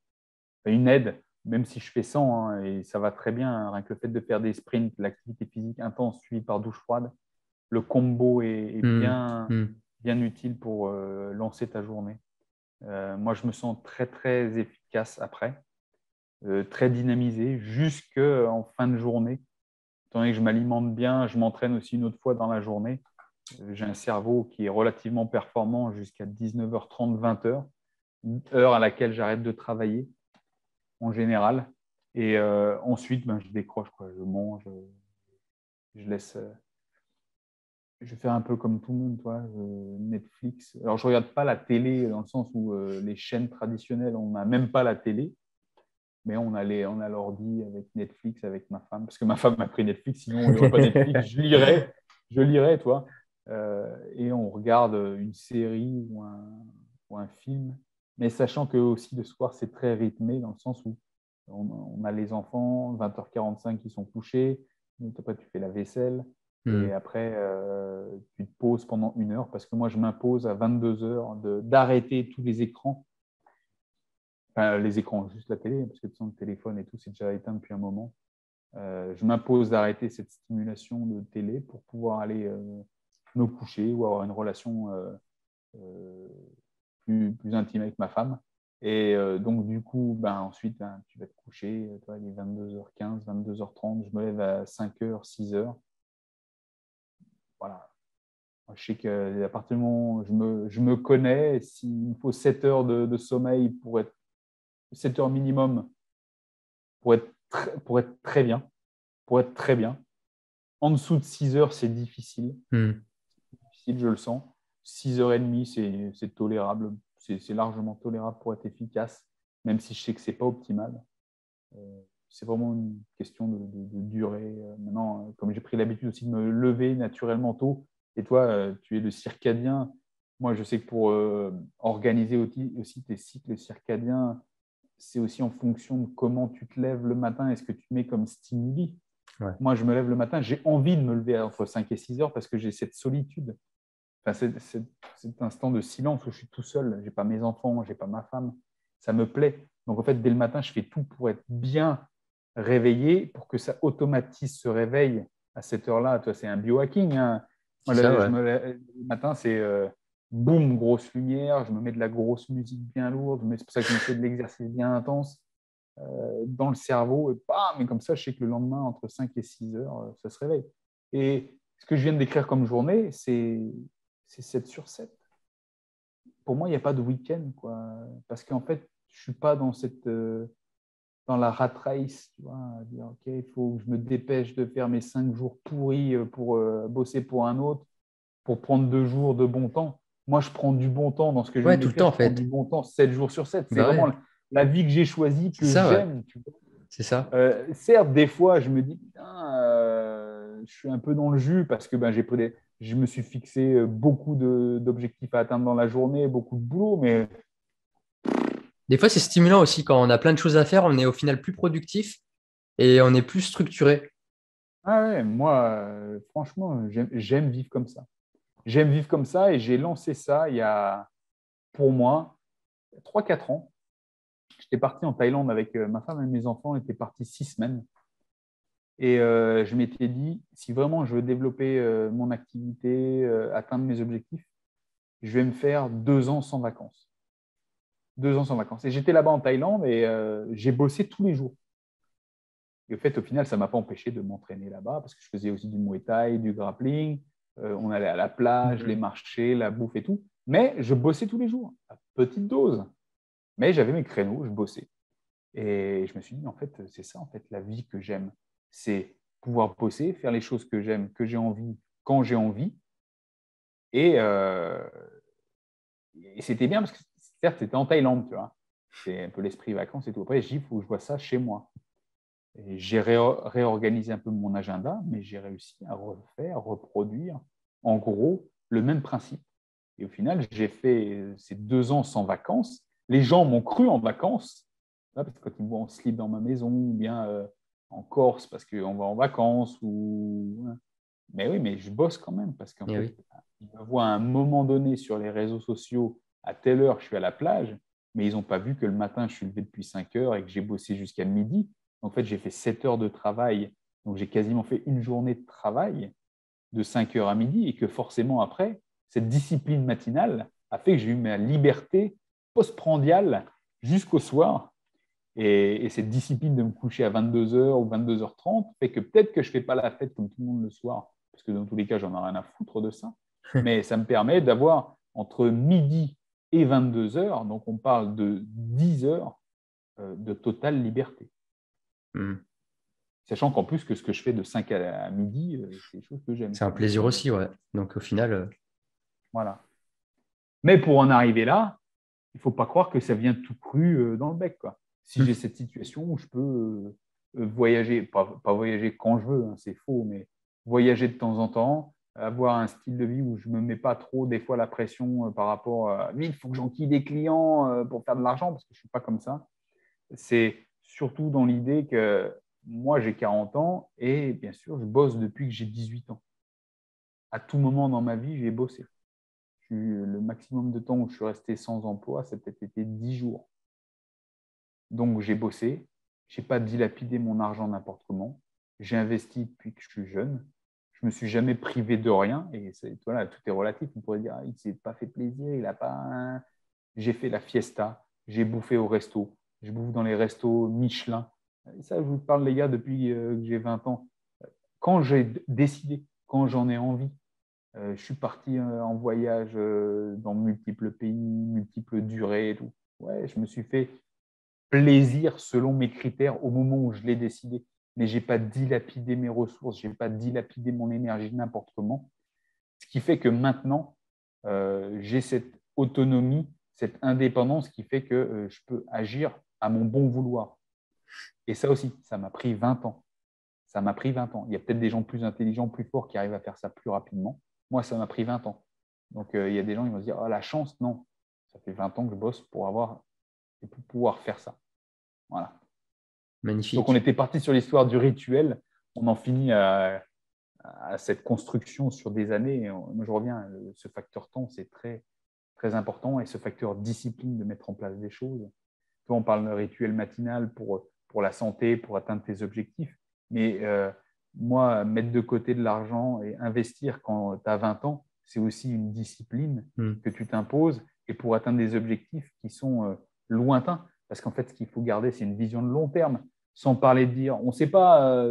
Une aide, même si je fais 100, hein, et ça va très bien, hein, rien que le fait de faire des sprints, l'activité physique intense suivie par douche froide, le combo est bien utile pour lancer ta journée. Moi, je me sens très, très efficace après, très dynamisé, jusqu'en fin de journée. Étant donné que je m'alimente bien, je m'entraîne aussi une autre fois dans la journée. J'ai un cerveau qui est relativement performant jusqu'à 19h30, 20h, heure à laquelle j'arrête de travailler en général. Et ensuite, je décroche, quoi. Je mange, je laisse. Je fais un peu comme tout le monde, toi, Netflix. Alors, je ne regarde pas la télé dans le sens où les chaînes traditionnelles, on n'a même pas la télé, mais on a l'ordi avec Netflix, avec ma femme, parce que ma femme m'a pris Netflix, sinon il n'y aurait pas Netflix, je lirais, toi. Et on regarde une série ou un film, mais sachant que aussi le soir, c'est très rythmé dans le sens où on a les enfants, 20h45 qui sont couchés, après tu fais la vaisselle, et après tu te poses pendant 1 heure, parce que moi je m'impose à 22h d'arrêter tous les écrans. Enfin, les écrans, juste la télé, parce que le téléphone et tout, c'est déjà éteint depuis un moment. Je m'impose d'arrêter cette stimulation de télé pour pouvoir aller me coucher ou avoir une relation plus intime avec ma femme. Et donc, du coup, ensuite, tu vas te coucher. Toi, il est 22h15, 22h30. Je me lève à 5h, 6h. Voilà. Je sais qu'à partir du moment où je me connais, s'il me faut 7 heures de sommeil pour être 7 heures minimum pour être très bien. Pour être très bien. En dessous de 6 heures, c'est difficile. Difficile, je le sens. 6h30, c'est tolérable. C'est largement tolérable pour être efficace, même si je sais que ce n'est pas optimal. C'est vraiment une question de durée. Maintenant, comme j'ai pris l'habitude aussi de me lever naturellement tôt, et toi, tu es le circadien. Moi, je sais que pour organiser aussi tes cycles circadiens, c'est aussi en fonction de comment tu te lèves le matin et ce que tu mets comme stimuli. Ouais. Moi, je me lève le matin, j'ai envie de me lever entre 5 et 6 heures parce que j'ai cette solitude. Enfin, cet instant de silence où je suis tout seul, je n'ai pas mes enfants, je n'ai pas ma femme. Ça me plaît. Donc, en fait, dès le matin, je fais tout pour être bien réveillé, pour que ça automatise ce réveil à cette heure-là. Toi, c'est un biohacking. Hein. Moi, le matin, c'est boum, grosse lumière, je me mets de la grosse musique bien lourde, mais c'est pour ça que je me fais de l'exercice bien intense dans le cerveau, et bam, et comme ça, je sais que le lendemain, entre 5 et 6 heures, ça se réveille. Et ce que je viens de décrire comme journée, c'est 7 sur 7. Pour moi, il n'y a pas de week-end, quoi. Parce qu'en fait, je ne suis pas dans la rat race, tu vois, à dire, OK, il faut que je me dépêche de faire mes 5 jours pourris pour bosser pour un autre, pour prendre 2 jours de bon temps. Moi, je prends du bon temps dans ce que je viens Ouais, de tout le décrire, temps, en je prends fait. du bon temps 7 jours sur 7. C'est Bah vraiment ouais, la vie que j'ai choisie, c'est que ça, ouais. j'aime. Tu vois. C'est ça. Certes, des fois, je me dis, putain, je suis un peu dans le jus parce que je me suis fixé beaucoup d'objectifs à atteindre dans la journée, beaucoup de boulot, mais Des fois, c'est stimulant aussi quand on a plein de choses à faire, on est au final plus productif et on est plus structuré. ah ouais, moi, franchement, j'aime vivre comme ça. J'aime vivre comme ça et j'ai lancé ça il y a, pour moi, 3 4 ans. J'étais parti en Thaïlande avec ma femme et mes enfants, on était partis 6 semaines. Et je m'étais dit, si vraiment je veux développer mon activité, atteindre mes objectifs, je vais me faire 2 ans sans vacances. 2 ans sans vacances. Et j'étais là-bas en Thaïlande et j'ai bossé tous les jours. Et au fait, au final, ça ne m'a pas empêché de m'entraîner là-bas parce que je faisais aussi du Muay Thai, du grappling. On allait à la plage, les marchés, la bouffe et tout. Mais je bossais tous les jours, à petite dose. Mais j'avais mes créneaux, je bossais. Et je me suis dit, en fait, c'est ça, en fait, la vie que j'aime. C'est pouvoir bosser, faire les choses que j'aime, que j'ai envie, quand j'ai envie. Et, euh, et c'était bien parce que, certes, c'était en Thaïlande, tu vois. C'est un peu l'esprit vacances et tout. Après, je dis, il faut que je vois ça chez moi. Et j'ai réorganisé un peu mon agenda, mais j'ai réussi à refaire, reproduire, en gros, le même principe. Et au final, j'ai fait ces 2 ans sans vacances. Les gens m'ont cru en vacances, là, parce que quand ils me voient en slip dans ma maison, ou bien en Corse parce qu'on va en vacances, ou... Mais oui, mais je bosse quand même, parce qu'en Et fait, oui. ils me voient à un moment donné sur les réseaux sociaux, à telle heure, je suis à la plage, mais ils n'ont pas vu que le matin, je suis levé depuis 5 heures et que j'ai bossé jusqu'à midi. En fait, j'ai fait 7 heures de travail, donc j'ai quasiment fait une journée de travail de 5 heures à midi et que forcément après, cette discipline matinale a fait que j'ai eu ma liberté postprandiale jusqu'au soir. Et cette discipline de me coucher à 22 heures ou 22h30 fait que peut-être que je ne fais pas la fête comme tout le monde le soir, parce que dans tous les cas, j'en ai rien à foutre de ça. Mais ça me permet d'avoir entre midi et 22 heures, donc on parle de 10 heures de totale liberté. Mm. Sachant qu'en plus, que ce que je fais de 5 à midi, c'est des choses que j'aime. C'est un plaisir aussi, ouais. Donc au final, Voilà. Mais pour en arriver là, il ne faut pas croire que ça vient tout cru dans le bec, quoi. Si j'ai cette situation où je peux voyager, pas voyager quand je veux, hein, c'est faux, mais voyager de temps en temps, avoir un style de vie où je ne me mets pas trop des fois la pression par rapport à il faut que j'enquille des clients pour faire de l'argent, parce que je ne suis pas comme ça. C'est surtout dans l'idée que moi, j'ai 40 ans et bien sûr, je bosse depuis que j'ai 18 ans. À tout moment dans ma vie, j'ai bossé. Le maximum de temps où je suis resté sans emploi, ça a peut-être été 10 jours. Donc, j'ai bossé. Je n'ai pas dilapidé mon argent n'importe comment. J'ai investi depuis que je suis jeune. Je ne me suis jamais privé de rien. Et voilà, tout est relatif. On pourrait dire, ah, il ne s'est pas fait plaisir, il n'a pas. J'ai fait la fiesta, j'ai bouffé au resto, je bouffe dans les restos Michelin. Et ça, je vous parle, les gars, depuis que j'ai 20 ans. Quand j'ai décidé, quand j'en ai envie, je suis parti en voyage dans multiples pays, multiples durées et tout. Ouais, je me suis fait plaisir selon mes critères au moment où je l'ai décidé. Mais je n'ai pas dilapidé mes ressources, je n'ai pas dilapidé mon énergie n'importe comment. Ce qui fait que maintenant, j'ai cette autonomie, cette indépendance qui fait que je peux agir à mon bon vouloir. Et ça aussi, ça m'a pris 20 ans. Ça m'a pris 20 ans. Il y a peut-être des gens plus intelligents, plus forts qui arrivent à faire ça plus rapidement. Moi, ça m'a pris 20 ans. Donc, il y a des gens qui vont se dire, oh, la chance, non. Ça fait 20 ans que je bosse pour avoir et pour pouvoir faire ça. Voilà. Donc, on magnifique. était parti sur l'histoire du rituel. On en finit à cette construction sur des années. Et moi, je reviens, ce facteur temps, c'est très, très important. Et ce facteur discipline de mettre en place des choses. Toi, on parle de rituel matinal pour la santé, pour atteindre tes objectifs. Mais moi, mettre de côté de l'argent et investir quand tu as 20 ans, c'est aussi une discipline Mm. que tu t'imposes et pour atteindre des objectifs qui sont lointains. Parce qu'en fait, ce qu'il faut garder, c'est une vision de long terme, sans parler de dire, on ne sait pas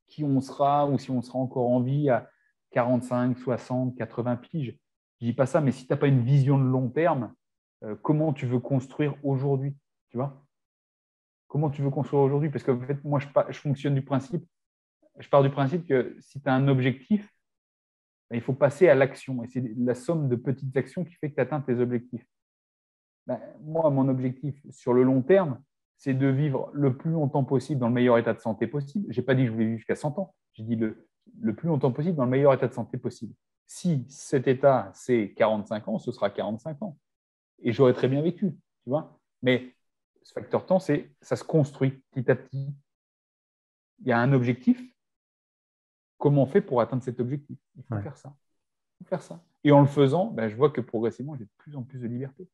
qui on sera ou si on sera encore en vie à 45, 60, 80 piges. Je ne dis pas ça, mais si tu n'as pas une vision de long terme, comment tu veux construire aujourd'hui, tu vois? Comment tu veux construire aujourd'hui? Parce que en fait, moi, je fonctionne du principe, je pars du principe que si tu as un objectif, ben, il faut passer à l'action. Et c'est la somme de petites actions qui fait que tu atteins tes objectifs. Ben, moi, mon objectif sur le long terme, c'est de vivre le plus longtemps possible dans le meilleur état de santé possible. Je n'ai pas dit que je voulais vivre jusqu'à 100 ans. J'ai dit le plus longtemps possible dans le meilleur état de santé possible. Si cet état, c'est 45 ans, ce sera 45 ans. Et j'aurais très bien vécu, tu vois. Mais ce facteur temps, ça se construit petit à petit. Il y a un objectif. Comment on fait pour atteindre cet objectif? Il faut Ouais. faire ça. Il faut faire ça. Et en le faisant, ben, je vois que progressivement, j'ai de plus en plus de liberté.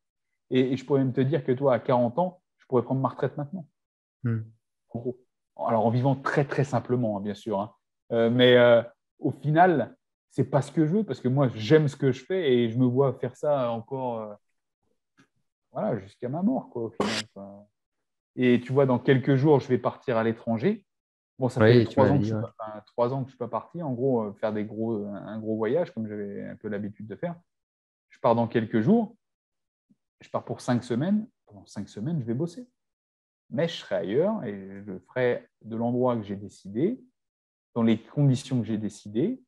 Et je pourrais même te dire que toi, à 40 ans, je pourrais prendre ma retraite maintenant. Mm. En gros. Alors, en vivant très, très simplement, hein, bien sûr. Hein. Mais au final, c'est pas ce que je veux parce que moi, j'aime ce que je fais et je me vois faire ça encore voilà, jusqu'à ma mort, quoi, au final. Quoi. Et tu vois, dans quelques jours, je vais partir à l'étranger. Bon, ça fait Oui, tu 3 ans m'avais que je dit, suis ouais. pas, enfin, 3 ans que je suis pas parti, en gros, faire un gros voyage, comme j'avais un peu l'habitude de faire. Je pars dans quelques jours, je pars pour 5 semaines. Pendant 5 semaines, je vais bosser. Mais je serai ailleurs et je ferai de l'endroit que j'ai décidé, dans les conditions que j'ai décidées.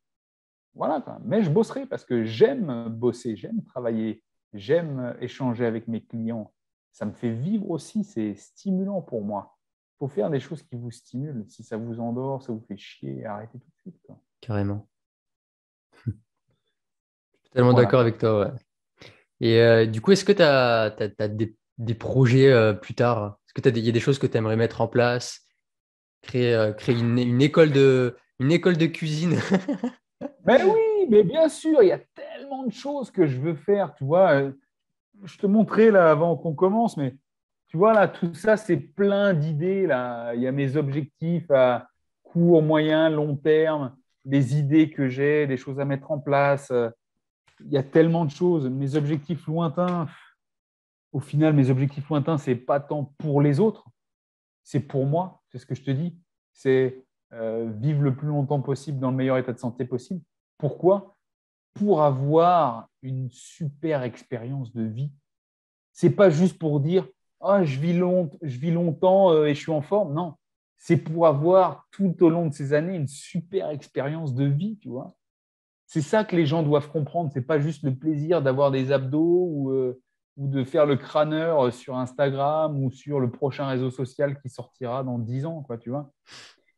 Voilà, quoi. Mais je bosserai parce que j'aime bosser, j'aime travailler, j'aime échanger avec mes clients. Ça me fait vivre aussi, c'est stimulant pour moi. Il faut faire des choses qui vous stimulent. Si ça vous endort, ça vous fait chier, arrêtez tout de suite. Quoi. Carrément. Totalement Voilà. d'accord avec toi, ouais. Et du coup, est-ce que tu as, des projets plus tard? Est-ce que il y a des choses que tu aimerais mettre en place? Créer une école de cuisine? Mais oui, mais bien sûr, il y a tellement de choses que je veux faire. Tu vois, je te montrais là avant qu'on commence, mais tu vois là, tout ça, c'est plein d'idées là. Il y a mes objectifs à court, moyen, long terme, des idées que j'ai, des choses à mettre en place. Il y a tellement de choses. Mes objectifs lointains, au final, mes objectifs lointains, c'est pas tant pour les autres, c'est pour moi. C'est ce que je te dis. C'est vivre le plus longtemps possible dans le meilleur état de santé possible. Pourquoi? Pour avoir une super expérience de vie. C'est pas juste pour dire ah, je vis longtemps et je suis en forme. Non, c'est pour avoir tout au long de ces années une super expérience de vie, tu vois. C'est ça que les gens doivent comprendre. C'est pas juste le plaisir d'avoir des abdos ou de faire le crâneur sur Instagram ou sur le prochain réseau social qui sortira dans 10 ans, quoi, tu vois.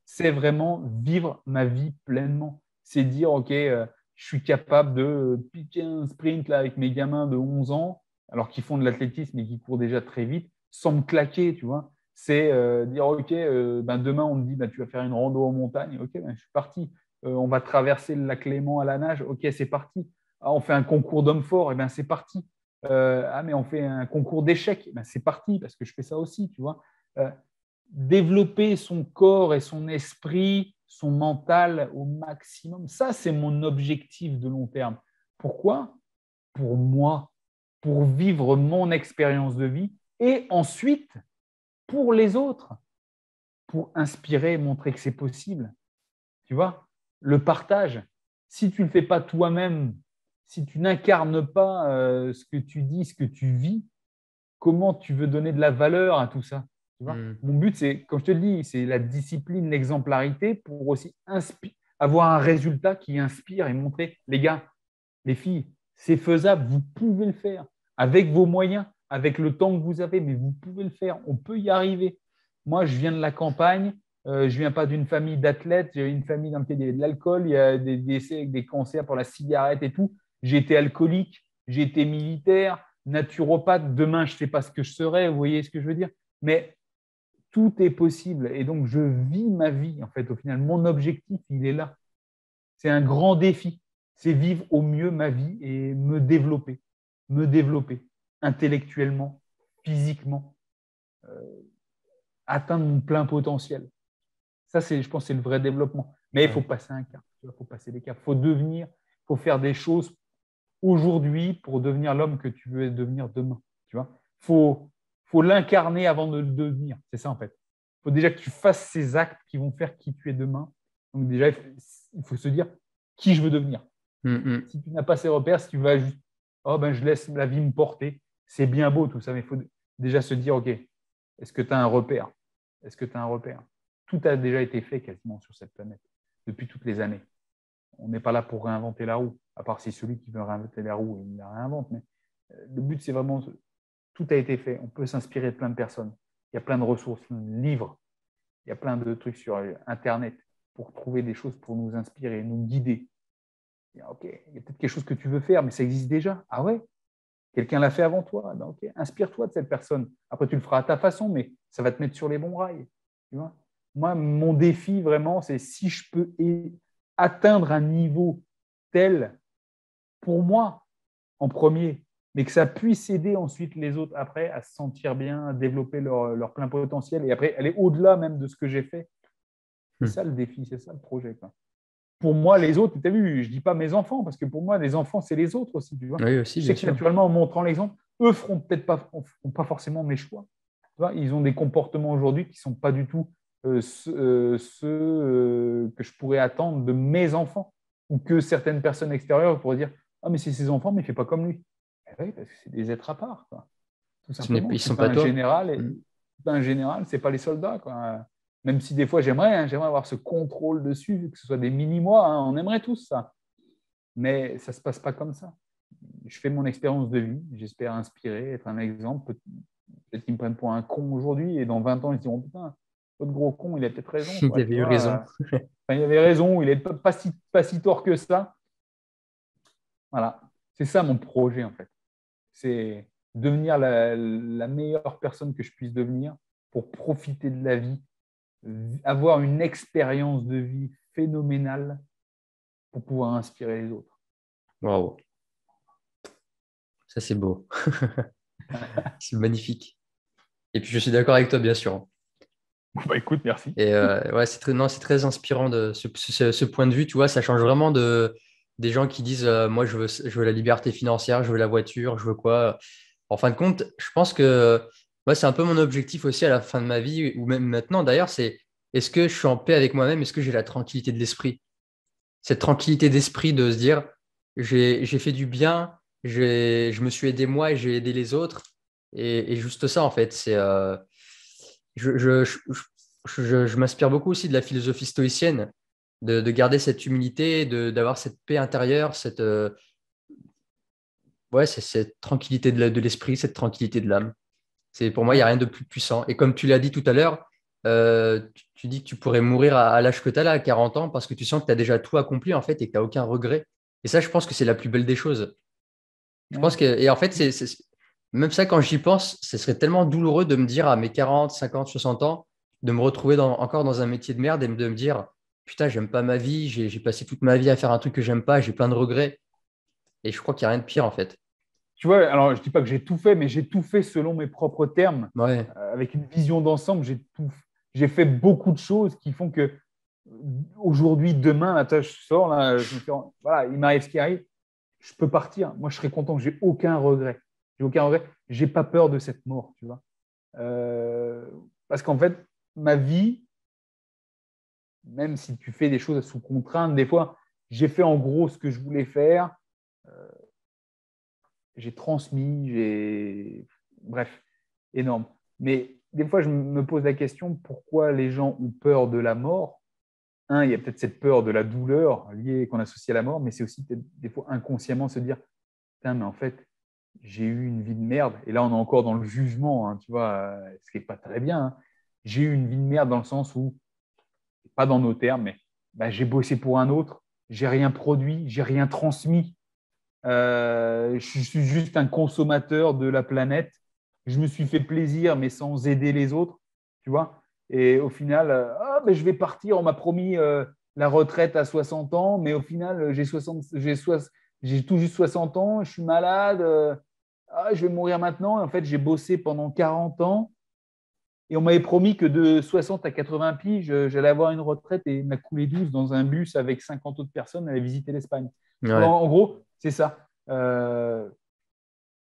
C'est vraiment vivre ma vie pleinement. C'est dire, OK, je suis capable de piquer un sprint là, avec mes gamins de 11 ans, alors qu'ils font de l'athlétisme et qui courent déjà très vite, sans me claquer, tu vois. C'est dire, OK, ben demain, on me dit, ben, tu vas faire une rando en montagne. OK, ben, je suis parti. On va traverser le lac Léman à la nage. OK, c'est parti. Ah, on fait un concours d'hommes forts. Eh ben, c'est parti. Ah, mais on fait un concours d'échecs. Eh ben, c'est parti, parce que je fais ça aussi, tu vois. Développer son corps et son esprit, son mental au maximum. Ça, c'est mon objectif de long terme. Pourquoi? Pour moi, pour vivre mon expérience de vie et ensuite pour les autres, pour inspirer, montrer que c'est possible. Tu vois, le partage. Si tu ne le fais pas toi-même, si tu n'incarnes pas ce que tu dis, ce que tu vis, comment tu veux donner de la valeur à tout ça? Tu vois, Hmm. mon but, c'est, comme je te le dis, c'est la discipline, l'exemplarité pour aussi avoir un résultat qui inspire et montrer, les gars, les filles, c'est faisable, vous pouvez le faire avec vos moyens, avec le temps que vous avez, mais vous pouvez le faire, on peut y arriver. Moi, je viens de la campagne, je ne viens pas d'une famille d'athlètes, j'ai une famille dans laquelle il y a de l'alcool, il y a des décès avec des cancers pour la cigarette et tout. J'ai été alcoolique, j'ai été militaire, naturopathe, demain, je ne sais pas ce que je serai, vous voyez ce que je veux dire? Mais tout est possible et donc je vis ma vie, en fait, au final. Mon objectif, il est là. C'est un grand défi. C'est vivre au mieux ma vie et me développer intellectuellement, physiquement, atteindre mon plein potentiel. Ça, c'est, je pense, c'est le vrai développement. Mais il faut Ouais. passer un cap, il faut passer des caps, il faut devenir, il faut faire des choses aujourd'hui pour devenir l'homme que tu veux devenir demain. Tu vois, faut l'incarner avant de le devenir. C'est ça en fait. Il faut déjà que tu fasses ces actes qui vont faire qui tu es demain. Donc déjà, il faut se dire qui je veux devenir. Hmm, hmm. Si tu n'as pas ces repères, si tu vas juste, oh ben je laisse la vie me porter, c'est bien beau tout ça, mais il faut déjà se dire, ok, est-ce que tu as un repère? Est-ce que tu as un repère? Tout a déjà été fait quasiment sur cette planète depuis toutes les années. On n'est pas là pour réinventer la roue, à part si celui qui veut réinventer la roue, il la réinvente. Mais le but, c'est vraiment, tout a été fait. On peut s'inspirer de plein de personnes. Il y a plein de ressources, plein de livres, il y a plein de trucs sur Internet pour trouver des choses pour nous inspirer, nous guider. Ok, il y a peut-être quelque chose que tu veux faire, mais ça existe déjà. Ah ouais? Quelqu'un l'a fait avant toi. Ben ok, inspire-toi de cette personne. Après, tu le feras à ta façon, mais ça va te mettre sur les bons rails. Tu vois? Moi, mon défi, vraiment, c'est si je peux atteindre un niveau tel pour moi en premier, mais que ça puisse aider ensuite les autres après à se sentir bien, à développer leur plein potentiel et après aller au-delà même de ce que j'ai fait. C'est ça le défi, c'est ça le projet, quoi. Pour moi, les autres, tu as vu, je ne dis pas mes enfants, parce que pour moi, les enfants, c'est les autres aussi. Tu vois. Oui, aussi, Je bien sais que sûr. naturellement, en montrant l'exemple, eux feront peut-être pas forcément mes choix. Tu vois, ils ont des comportements aujourd'hui qui ne sont pas du tout ceux que je pourrais attendre de mes enfants, ou que certaines personnes extérieures pourraient dire ah, mais c'est ses enfants, mais il ne fait pas comme lui. Eh oui, parce que c'est des êtres à part, quoi. Tout simplement. Ils Je suis sont pas pas un toi. général, Mm. c'est pas un général, c'est pas les soldats, quoi. Même si des fois j'aimerais avoir ce contrôle dessus, que ce soit des mini-mois, hein, on aimerait tous ça. Mais ça ne se passe pas comme ça. Je fais mon expérience de vie, j'espère inspirer, être un exemple. Peut-être qu'ils me prennent pour un con aujourd'hui et dans 20 ans, ils se diront putain, votre gros con, il a peut-être raison. Il Quoi, avait tu eu raison. vois. Enfin, il avait raison, il n'est pas si tort que ça. Voilà, c'est ça mon projet en fait. C'est devenir la meilleure personne que je puisse devenir pour profiter de la vie, avoir une expérience de vie phénoménale pour pouvoir inspirer les autres. Waouh, ça c'est beau. C'est magnifique. Et puis je suis d'accord avec toi, bien sûr. Bah, écoute, merci. Et ouais, non, c'est très inspirant de ce point de vue. Tu vois, ça change vraiment des gens qui disent moi, je veux la liberté financière, je veux la voiture, je veux quoi. En fin de compte, je pense que moi, c'est un peu mon objectif aussi à la fin de ma vie, ou même maintenant d'ailleurs, c'est est-ce que je suis en paix avec moi-même? Est-ce que j'ai la tranquillité de l'esprit? Cette tranquillité d'esprit de se dire j'ai fait du bien, je me suis aidé moi et j'ai aidé les autres. Et juste ça, en fait, c'est. Je, je, je, je m'inspire beaucoup aussi de la philosophie stoïcienne, de garder cette humilité, d'avoir cette paix intérieure, ouais, c'est cette tranquillité de l'esprit, cette tranquillité de l'âme. Pour moi, il n'y a Ouais. rien de plus puissant. Et comme tu l'as dit tout à l'heure, tu dis que tu pourrais mourir à l'âge que tu as là, à 40 ans, parce que tu sens que tu as déjà tout accompli en fait et que tu n'as aucun regret. Et ça, je pense que c'est la plus belle des choses. Je Ouais. pense que, et en fait, même ça, quand j'y pense, ce serait tellement douloureux de me dire à mes 40, 50, 60 ans, de me retrouver encore dans un métier de merde et de me dire, putain, j'aime pas ma vie, j'ai passé toute ma vie à faire un truc que j'aime pas, j'ai plein de regrets. Et je crois qu'il n'y a rien de pire en fait. Tu vois, alors je ne dis pas que j'ai tout fait, mais j'ai tout fait selon mes propres termes, Ouais, avec une vision d'ensemble. J'ai fait beaucoup de choses qui font que aujourd'hui, demain, là, je sors, là, voilà, il m'arrive ce qui arrive, je peux partir. Moi, je serais content, j'ai aucun regret. J'ai aucun regret. J'ai pas peur de cette mort, tu vois. Euh, Parce qu'en fait, ma vie, même si tu fais des choses sous contrainte, des fois, j'ai fait en gros ce que je voulais faire. J'ai transmis, bref, énorme. Mais des fois, je me pose la question, pourquoi les gens ont peur de la mort? Un, il y a peut-être cette peur de la douleur liée qu'on associe à la mort, mais c'est aussi peut-être des fois inconsciemment se dire, putain, mais en fait, j'ai eu une vie de merde. Et là, on est encore dans le jugement, hein, tu vois, ce qui n'est pas très bien, hein. J'ai eu une vie de merde dans le sens où, pas dans nos termes, mais bah, j'ai bossé pour un autre, j'ai rien produit, j'ai rien transmis. Je suis juste un consommateur de la planète. Je me suis fait plaisir, mais sans aider les autres, tu vois. Et au final, ben, je vais partir. On m'a promis la retraite à 60 ans, mais au final, j'ai tout juste 60 ans, je suis malade, je vais mourir maintenant. En fait, j'ai bossé pendant 40 ans et on m'avait promis que de 60 à 80 piges, j'allais avoir une retraite et m'a coulé douce dans un bus avec 50 autres personnes à aller visiter l'Espagne. ouais. En gros, c'est ça.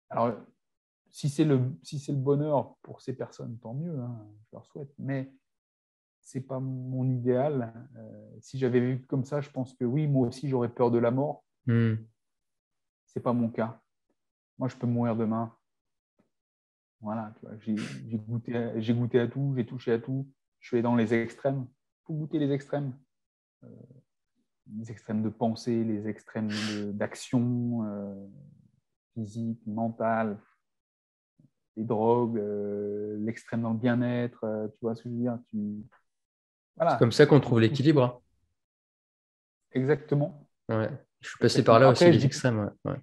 Alors, si c'est le bonheur pour ces personnes, tant mieux, hein, je leur souhaite. Mais c'est pas mon idéal. Si j'avais vécu comme ça, je pense que oui, moi aussi, j'aurais peur de la mort. Hmm. C'est pas mon cas. Moi, je peux mourir demain. Voilà, j'ai goûté à tout, j'ai touché à tout. Je suis allé dans les extrêmes. Il faut goûter les extrêmes de pensée, les extrêmes d'action physique, mentale, les drogues, l'extrême dans le bien-être, tu vois ce que je veux dire C'est Voilà, comme ça qu'on faut trouve toucher. l'équilibre, Exactement. hein. Ouais. Je suis passé par Exactement. là aussi, les extrêmes. Ouais. Ouais.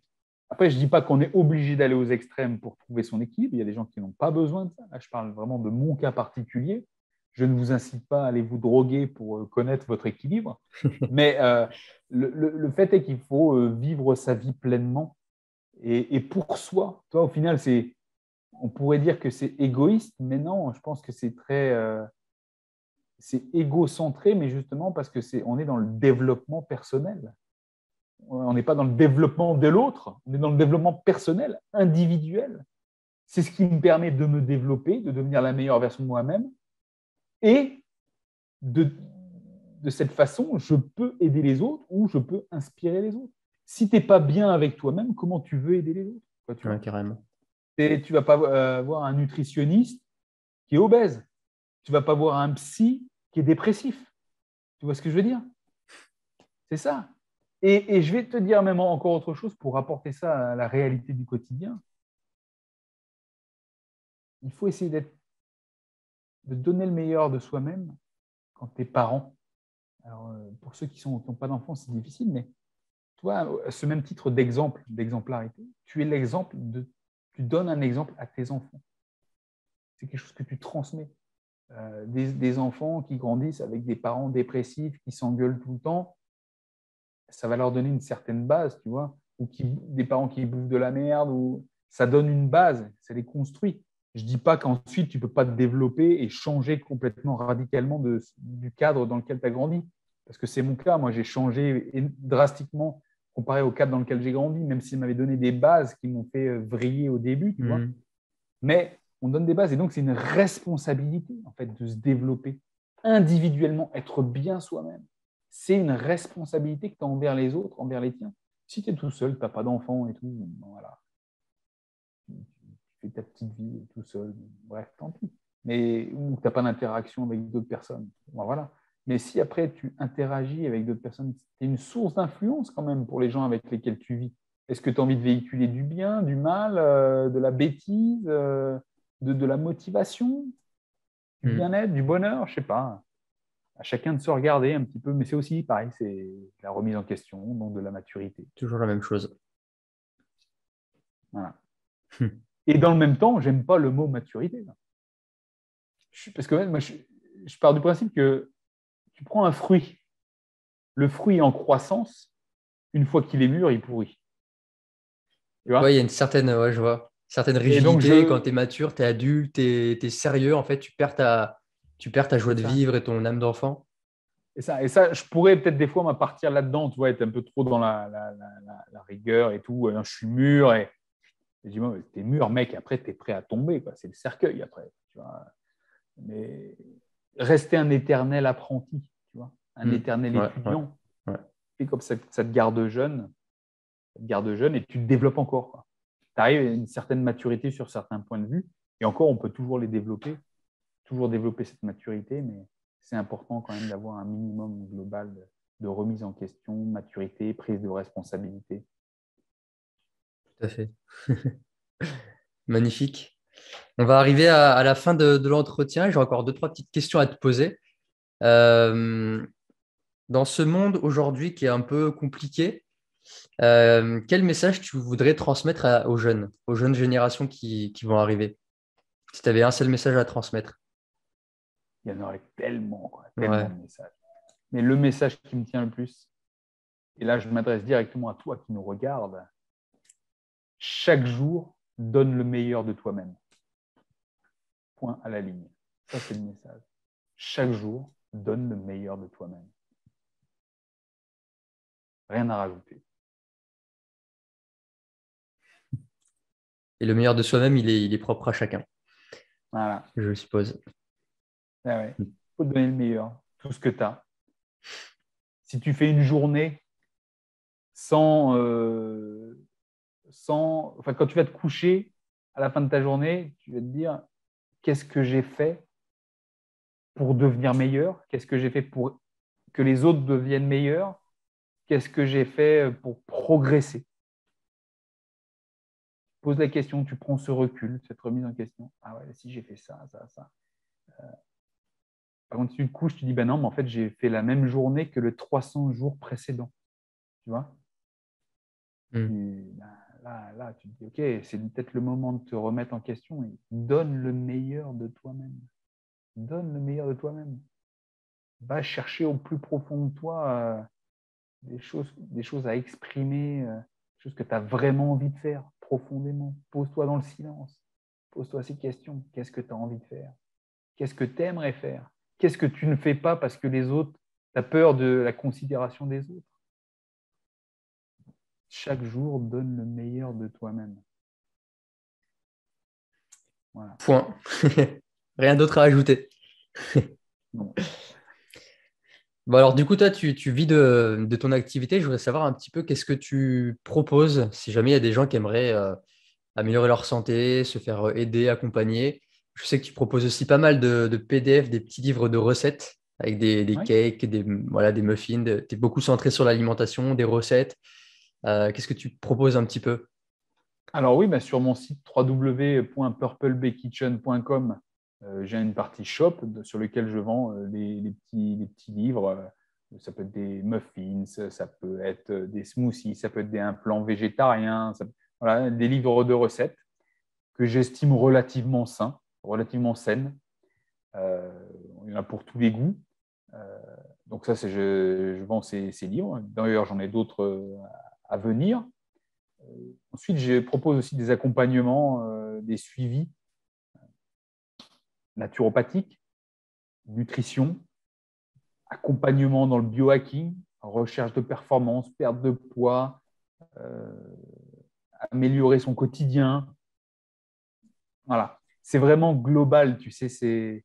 Après, je dis pas qu'on est obligé d'aller aux extrêmes pour trouver son équilibre. Il y a des gens qui n'ont pas besoin de ça. Là, je parle vraiment de mon cas particulier. Je ne vous incite pas à aller vous droguer pour connaître votre équilibre. Mais le fait est qu'il faut vivre sa vie pleinement et pour soi. Toi, au final, on pourrait dire que c'est égoïste, mais non, je pense que c'est très c'est égocentré, mais justement parce que on est dans le développement personnel. On n'est pas dans le développement de l'autre, on est dans le développement personnel, individuel. C'est ce qui me permet de me développer, de devenir la meilleure version de moi-même. Et de cette façon, je peux aider les autres ou je peux inspirer les autres. Si tu n'es pas bien avec toi-même, comment tu veux aider les autres? Tu vois, carrément. tu ne vas pas voir un nutritionniste qui est obèse. Tu ne vas pas voir un psy qui est dépressif. Tu vois ce que je veux dire? C'est ça. Et je vais te dire même encore autre chose pour rapporter ça à la réalité du quotidien. Il faut essayer de donner le meilleur de soi-même quand tu es parent. Alors, pour ceux qui n'ont pas d'enfants, c'est difficile, mais toi, à ce même titre d'exemplarité, tu donnes un exemple à tes enfants. C'est quelque chose que tu transmets. Des enfants qui grandissent avec des parents dépressifs, qui s'engueulent tout le temps, ça va leur donner une certaine base, tu vois, ou des parents qui bouffent de la merde, ou ça donne une base, ça les construit. Je ne dis pas qu'ensuite, tu ne peux pas te développer et changer complètement, radicalement du cadre dans lequel tu as grandi. Parce que c'est mon cas. Moi, j'ai changé drastiquement comparé au cadre dans lequel j'ai grandi, même s'il m'avait donné des bases qui m'ont fait vriller au début, tu vois. Mais on donne des bases. Et donc, c'est une responsabilité, en fait, de se développer individuellement, être bien soi-même. C'est une responsabilité que tu as envers les autres, envers les tiens. Si tu es tout seul, tu n'as pas d'enfant et tout, voilà. Tu fais ta petite vie tout seul, bref, tant pis. Mais ou tu n'as pas d'interaction avec d'autres personnes. Bon, voilà. Mais si après tu interagis avec d'autres personnes, tu es une source d'influence quand même pour les gens avec lesquels tu vis. Est-ce que tu as envie de véhiculer du bien, du mal, de la bêtise, de la motivation, du bien-être, du bonheur? Je ne sais pas. À chacun de se regarder un petit peu, mais c'est aussi pareil, c'est la remise en question, donc de la maturité. Toujours la même chose. Voilà. Et dans le même temps, j'aime pas le mot maturité. Parce que moi, je pars du principe que tu prends un fruit, le fruit en croissance, une fois qu'il est mûr, il pourrit. Tu Ouais, il y vois? a une certaine, ouais, je vois, certaine Et donc, rigidité quand tu es mature, tu es adulte, tu es sérieux, en fait, tu perds ta joie c'est de ça. vivre et ton âme d'enfant. Et ça, je pourrais peut-être des fois m'appartir là-dedans, tu vois, être un peu trop dans la rigueur et tout. Je suis mûr et je dis, t'es mûr, mec, après, t'es prêt à tomber, quoi. C'est le cercueil après. Tu vois? Mais rester un éternel apprenti, tu vois, un éternel Ouais, ouais, étudiant, ouais. et comme ça te garde jeune et tu te développes encore. Tu arrives à une certaine maturité sur certains points de vue, et encore, on peut toujours développer cette maturité, mais c'est important quand même d'avoir un minimum global de remise en question, maturité, prise de responsabilité. Tout à fait. Magnifique. On va arriver à la fin de l'entretien. J'ai encore deux, trois petites questions à te poser. Euh, Dans ce monde aujourd'hui qui est un peu compliqué, quel message tu voudrais transmettre aux jeunes générations qui vont arriver? Si tu avais un seul message à transmettre. Il y en aurait tellement, quoi, tellement Ouais. de messages. Mais le message qui me tient le plus, et là je m'adresse directement à toi qui nous regarde, chaque jour, donne le meilleur de toi-même. Point à la ligne. Ça, c'est le message. Chaque jour, donne le meilleur de toi-même. Rien à rajouter. Et le meilleur de soi-même, il est propre à chacun, Voilà. je suppose. Ah ouais. Il faut donner le meilleur, tout ce que tu as. Si tu fais une journée enfin, quand tu vas te coucher, à la fin de ta journée, tu vas te dire, qu'est-ce que j'ai fait pour devenir meilleur? Qu'est-ce que j'ai fait pour que les autres deviennent meilleurs? Qu'est-ce que j'ai fait pour progresser? Pose la question, tu prends ce recul, cette remise en question. Ah ouais, si j'ai fait ça, ça, ça. Par contre, si tu te couches, tu dis, ben non, mais en fait, j'ai fait la même journée que le 300 jours précédent. Tu vois? Ben, là, tu te dis, OK, c'est peut-être le moment de te remettre en question et donne le meilleur de toi-même. Donne le meilleur de toi-même. Va chercher au plus profond de toi des choses à exprimer, des choses que tu as vraiment envie de faire profondément. Pose-toi dans le silence. Pose-toi ces questions. Qu'est-ce que tu as envie de faire? Qu'est-ce que tu aimerais faire? qu'est-ce que tu ne fais pas parce que les autres, tu as peur de la considération des autres? Chaque jour, donne le meilleur de toi-même. Voilà. Point. Rien d'autre à ajouter. Bon. Bon, alors, du coup, toi, tu vis de ton activité. Je voudrais savoir un petit peu qu'est-ce que tu proposes si jamais il y a des gens qui aimeraient améliorer leur santé, se faire aider, accompagner. Je sais que tu proposes aussi pas mal de PDF, des petits livres de recettes avec des Ouais. cakes, voilà, des muffins. Tu es beaucoup centré sur l'alimentation, des recettes. Qu'est-ce que tu proposes un petit peu? Alors oui, bah, sur mon site www.purplebaykitchen.com, j'ai une partie shop sur laquelle je vends les petits livres. Ça peut être des muffins, ça peut être des smoothies, ça peut être un plan végétarien, voilà, des livres de recettes que j'estime relativement sains, relativement saines. Il y en a pour tous les goûts. Euh, donc ça, je vends ces livres. D'ailleurs, j'en ai d'autres à venir. Ensuite, je propose aussi des accompagnements, des suivis naturopathiques, nutrition, accompagnement dans le biohacking, recherche de performance, perte de poids, euh, améliorer son quotidien. Voilà. C'est vraiment global, tu sais.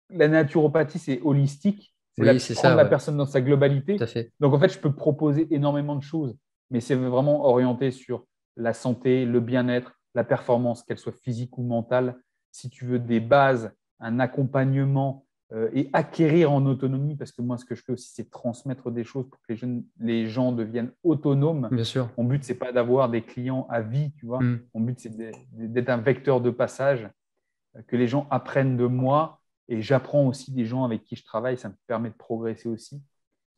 La naturopathie, c'est holistique. C'est Oui, c'est prendre ça, la ouais, personne dans sa tout globalité. à fait. Donc, en fait, je peux proposer énormément de choses, mais c'est vraiment orienté sur la santé, le bien-être, la performance, qu'elle soit physique ou mentale. Si tu veux des bases, un accompagnement et acquérir en autonomie, parce que moi, ce que je fais aussi, c'est transmettre des choses pour que les gens deviennent autonomes. Bien sûr. Mon but, c'est pas d'avoir des clients à vie, tu vois. Hmm. Mon but, c'est d'être un vecteur de passage, que les gens apprennent de moi et j'apprends aussi des gens avec qui je travaille. Ça me permet de progresser aussi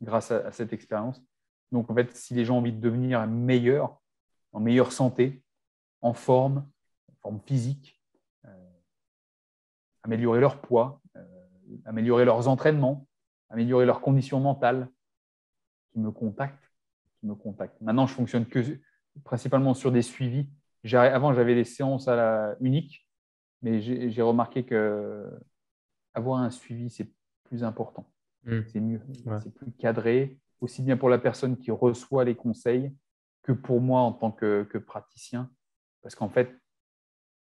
grâce à cette expérience. Donc, en fait, si les gens ont envie de devenir meilleurs, en meilleure santé, en forme physique, améliorer leur poids, améliorer leurs entraînements, améliorer leurs conditions mentales, qui me contactent. Maintenant, je fonctionne principalement sur des suivis. Avant, j'avais des séances uniques, mais j'ai remarqué que avoir un suivi, c'est plus important. Hmm. C'est mieux. Ouais. C'est plus cadré, aussi bien pour la personne qui reçoit les conseils que pour moi en tant que praticien. Parce qu'en fait,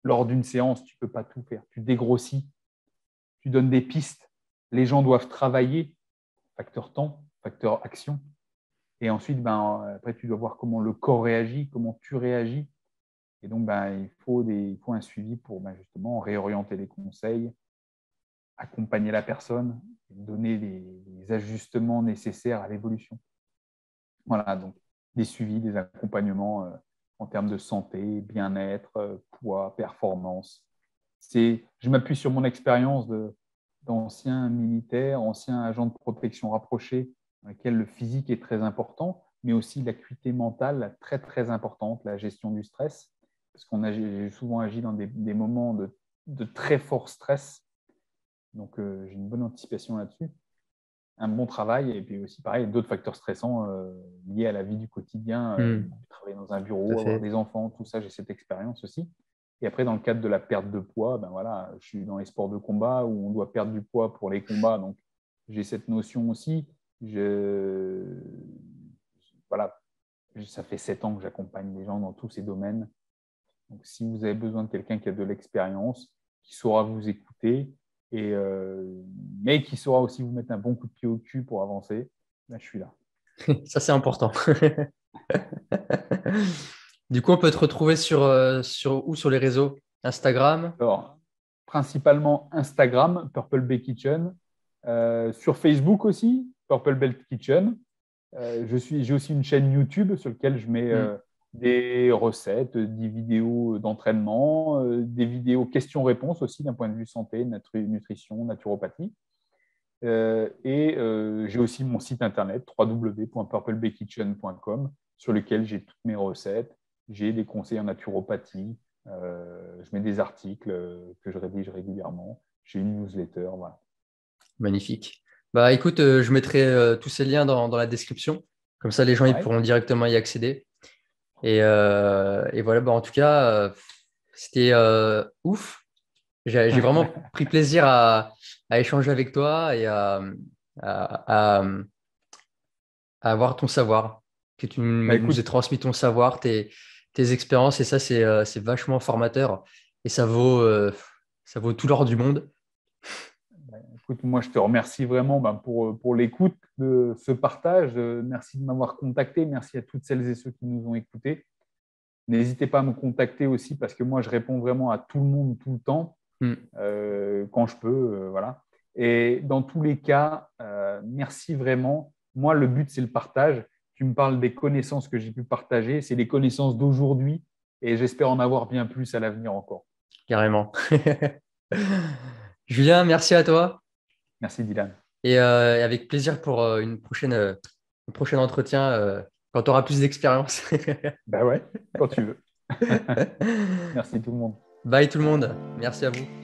lors d'une séance, tu ne peux pas tout faire. Tu dégrossis, tu donnes des pistes. Les gens doivent travailler, facteur temps, facteur action. Et ensuite, après, tu dois voir comment le corps réagit, comment tu réagis. Et donc, il faut un suivi pour justement réorienter les conseils, accompagner la personne, donner les ajustements nécessaires à l'évolution. Voilà, donc des suivis, des accompagnements en termes de santé, bien-être, poids, performance. Je m'appuie sur mon expérience d'ancien militaire, ancien agent de protection rapproché, dans lequel le physique est très important, mais aussi l'acuité mentale très, très importante, la gestion du stress, parce j'ai souvent agi dans des moments de très fort stress. Donc, j'ai une bonne anticipation là-dessus, un bon travail et puis aussi, pareil, d'autres facteurs stressants liés à la vie du quotidien, Hmm. travailler dans un Tout à bureau, avoir fait. des enfants, tout ça, j'ai cette expérience aussi. Et après, dans le cadre de la perte de poids, voilà, je suis dans les sports de combat où on doit perdre du poids pour les combats, donc j'ai cette notion aussi. Voilà, ça fait 7 ans que j'accompagne les gens dans tous ces domaines. Donc, si vous avez besoin de quelqu'un qui a de l'expérience, qui saura vous écouter, mais qui saura aussi vous mettre un bon coup de pied au cul pour avancer, je suis là. Ça, c'est important. Du coup, on peut te retrouver sur les réseaux? Instagram? Alors, principalement Instagram, Purple Bay Kitchen, sur Facebook aussi, Purple Bay Kitchen. J'ai aussi une chaîne YouTube sur laquelle je mets Hmm. des recettes, des vidéos d'entraînement, des vidéos questions-réponses aussi d'un point de vue santé, nutrition, naturopathie. J'ai aussi mon site internet www.purplebaykitchen.com sur lequel j'ai toutes mes recettes, j'ai des conseils en naturopathie, je mets des articles que je rédige régulièrement, j'ai une newsletter, voilà. Magnifique. Bah écoute, je mettrai tous ces liens dans la description. Comme ça, les gens ils Ouais. pourront directement y accéder. Et voilà, bah, en tout cas, c'était ouf. J'ai vraiment pris plaisir à échanger avec toi et à, à avoir ton savoir, que tu Bah, nous aies écoute, transmis ton savoir, tes expériences, et ça, c'est vachement formateur et ça vaut tout l'or du monde. écoute, moi, je te remercie vraiment pour l'écoute de ce partage. Merci de m'avoir contacté. Merci à toutes celles et ceux qui nous ont écoutés. N'hésitez pas à me contacter aussi parce que moi, je réponds vraiment à tout le monde tout le temps Hmm. quand je peux. Voilà. Et dans tous les cas, merci vraiment. Moi, le but, c'est le partage. Tu me parles des connaissances que j'ai pu partager. C'est les connaissances d'aujourd'hui et j'espère en avoir bien plus à l'avenir encore. Carrément. Julien, merci à toi Merci, Dylan. et avec plaisir pour un prochain entretien quand tu auras plus d'expérience. Ben ouais, quand tu veux. Merci tout le monde. Bye tout le monde. Merci à vous.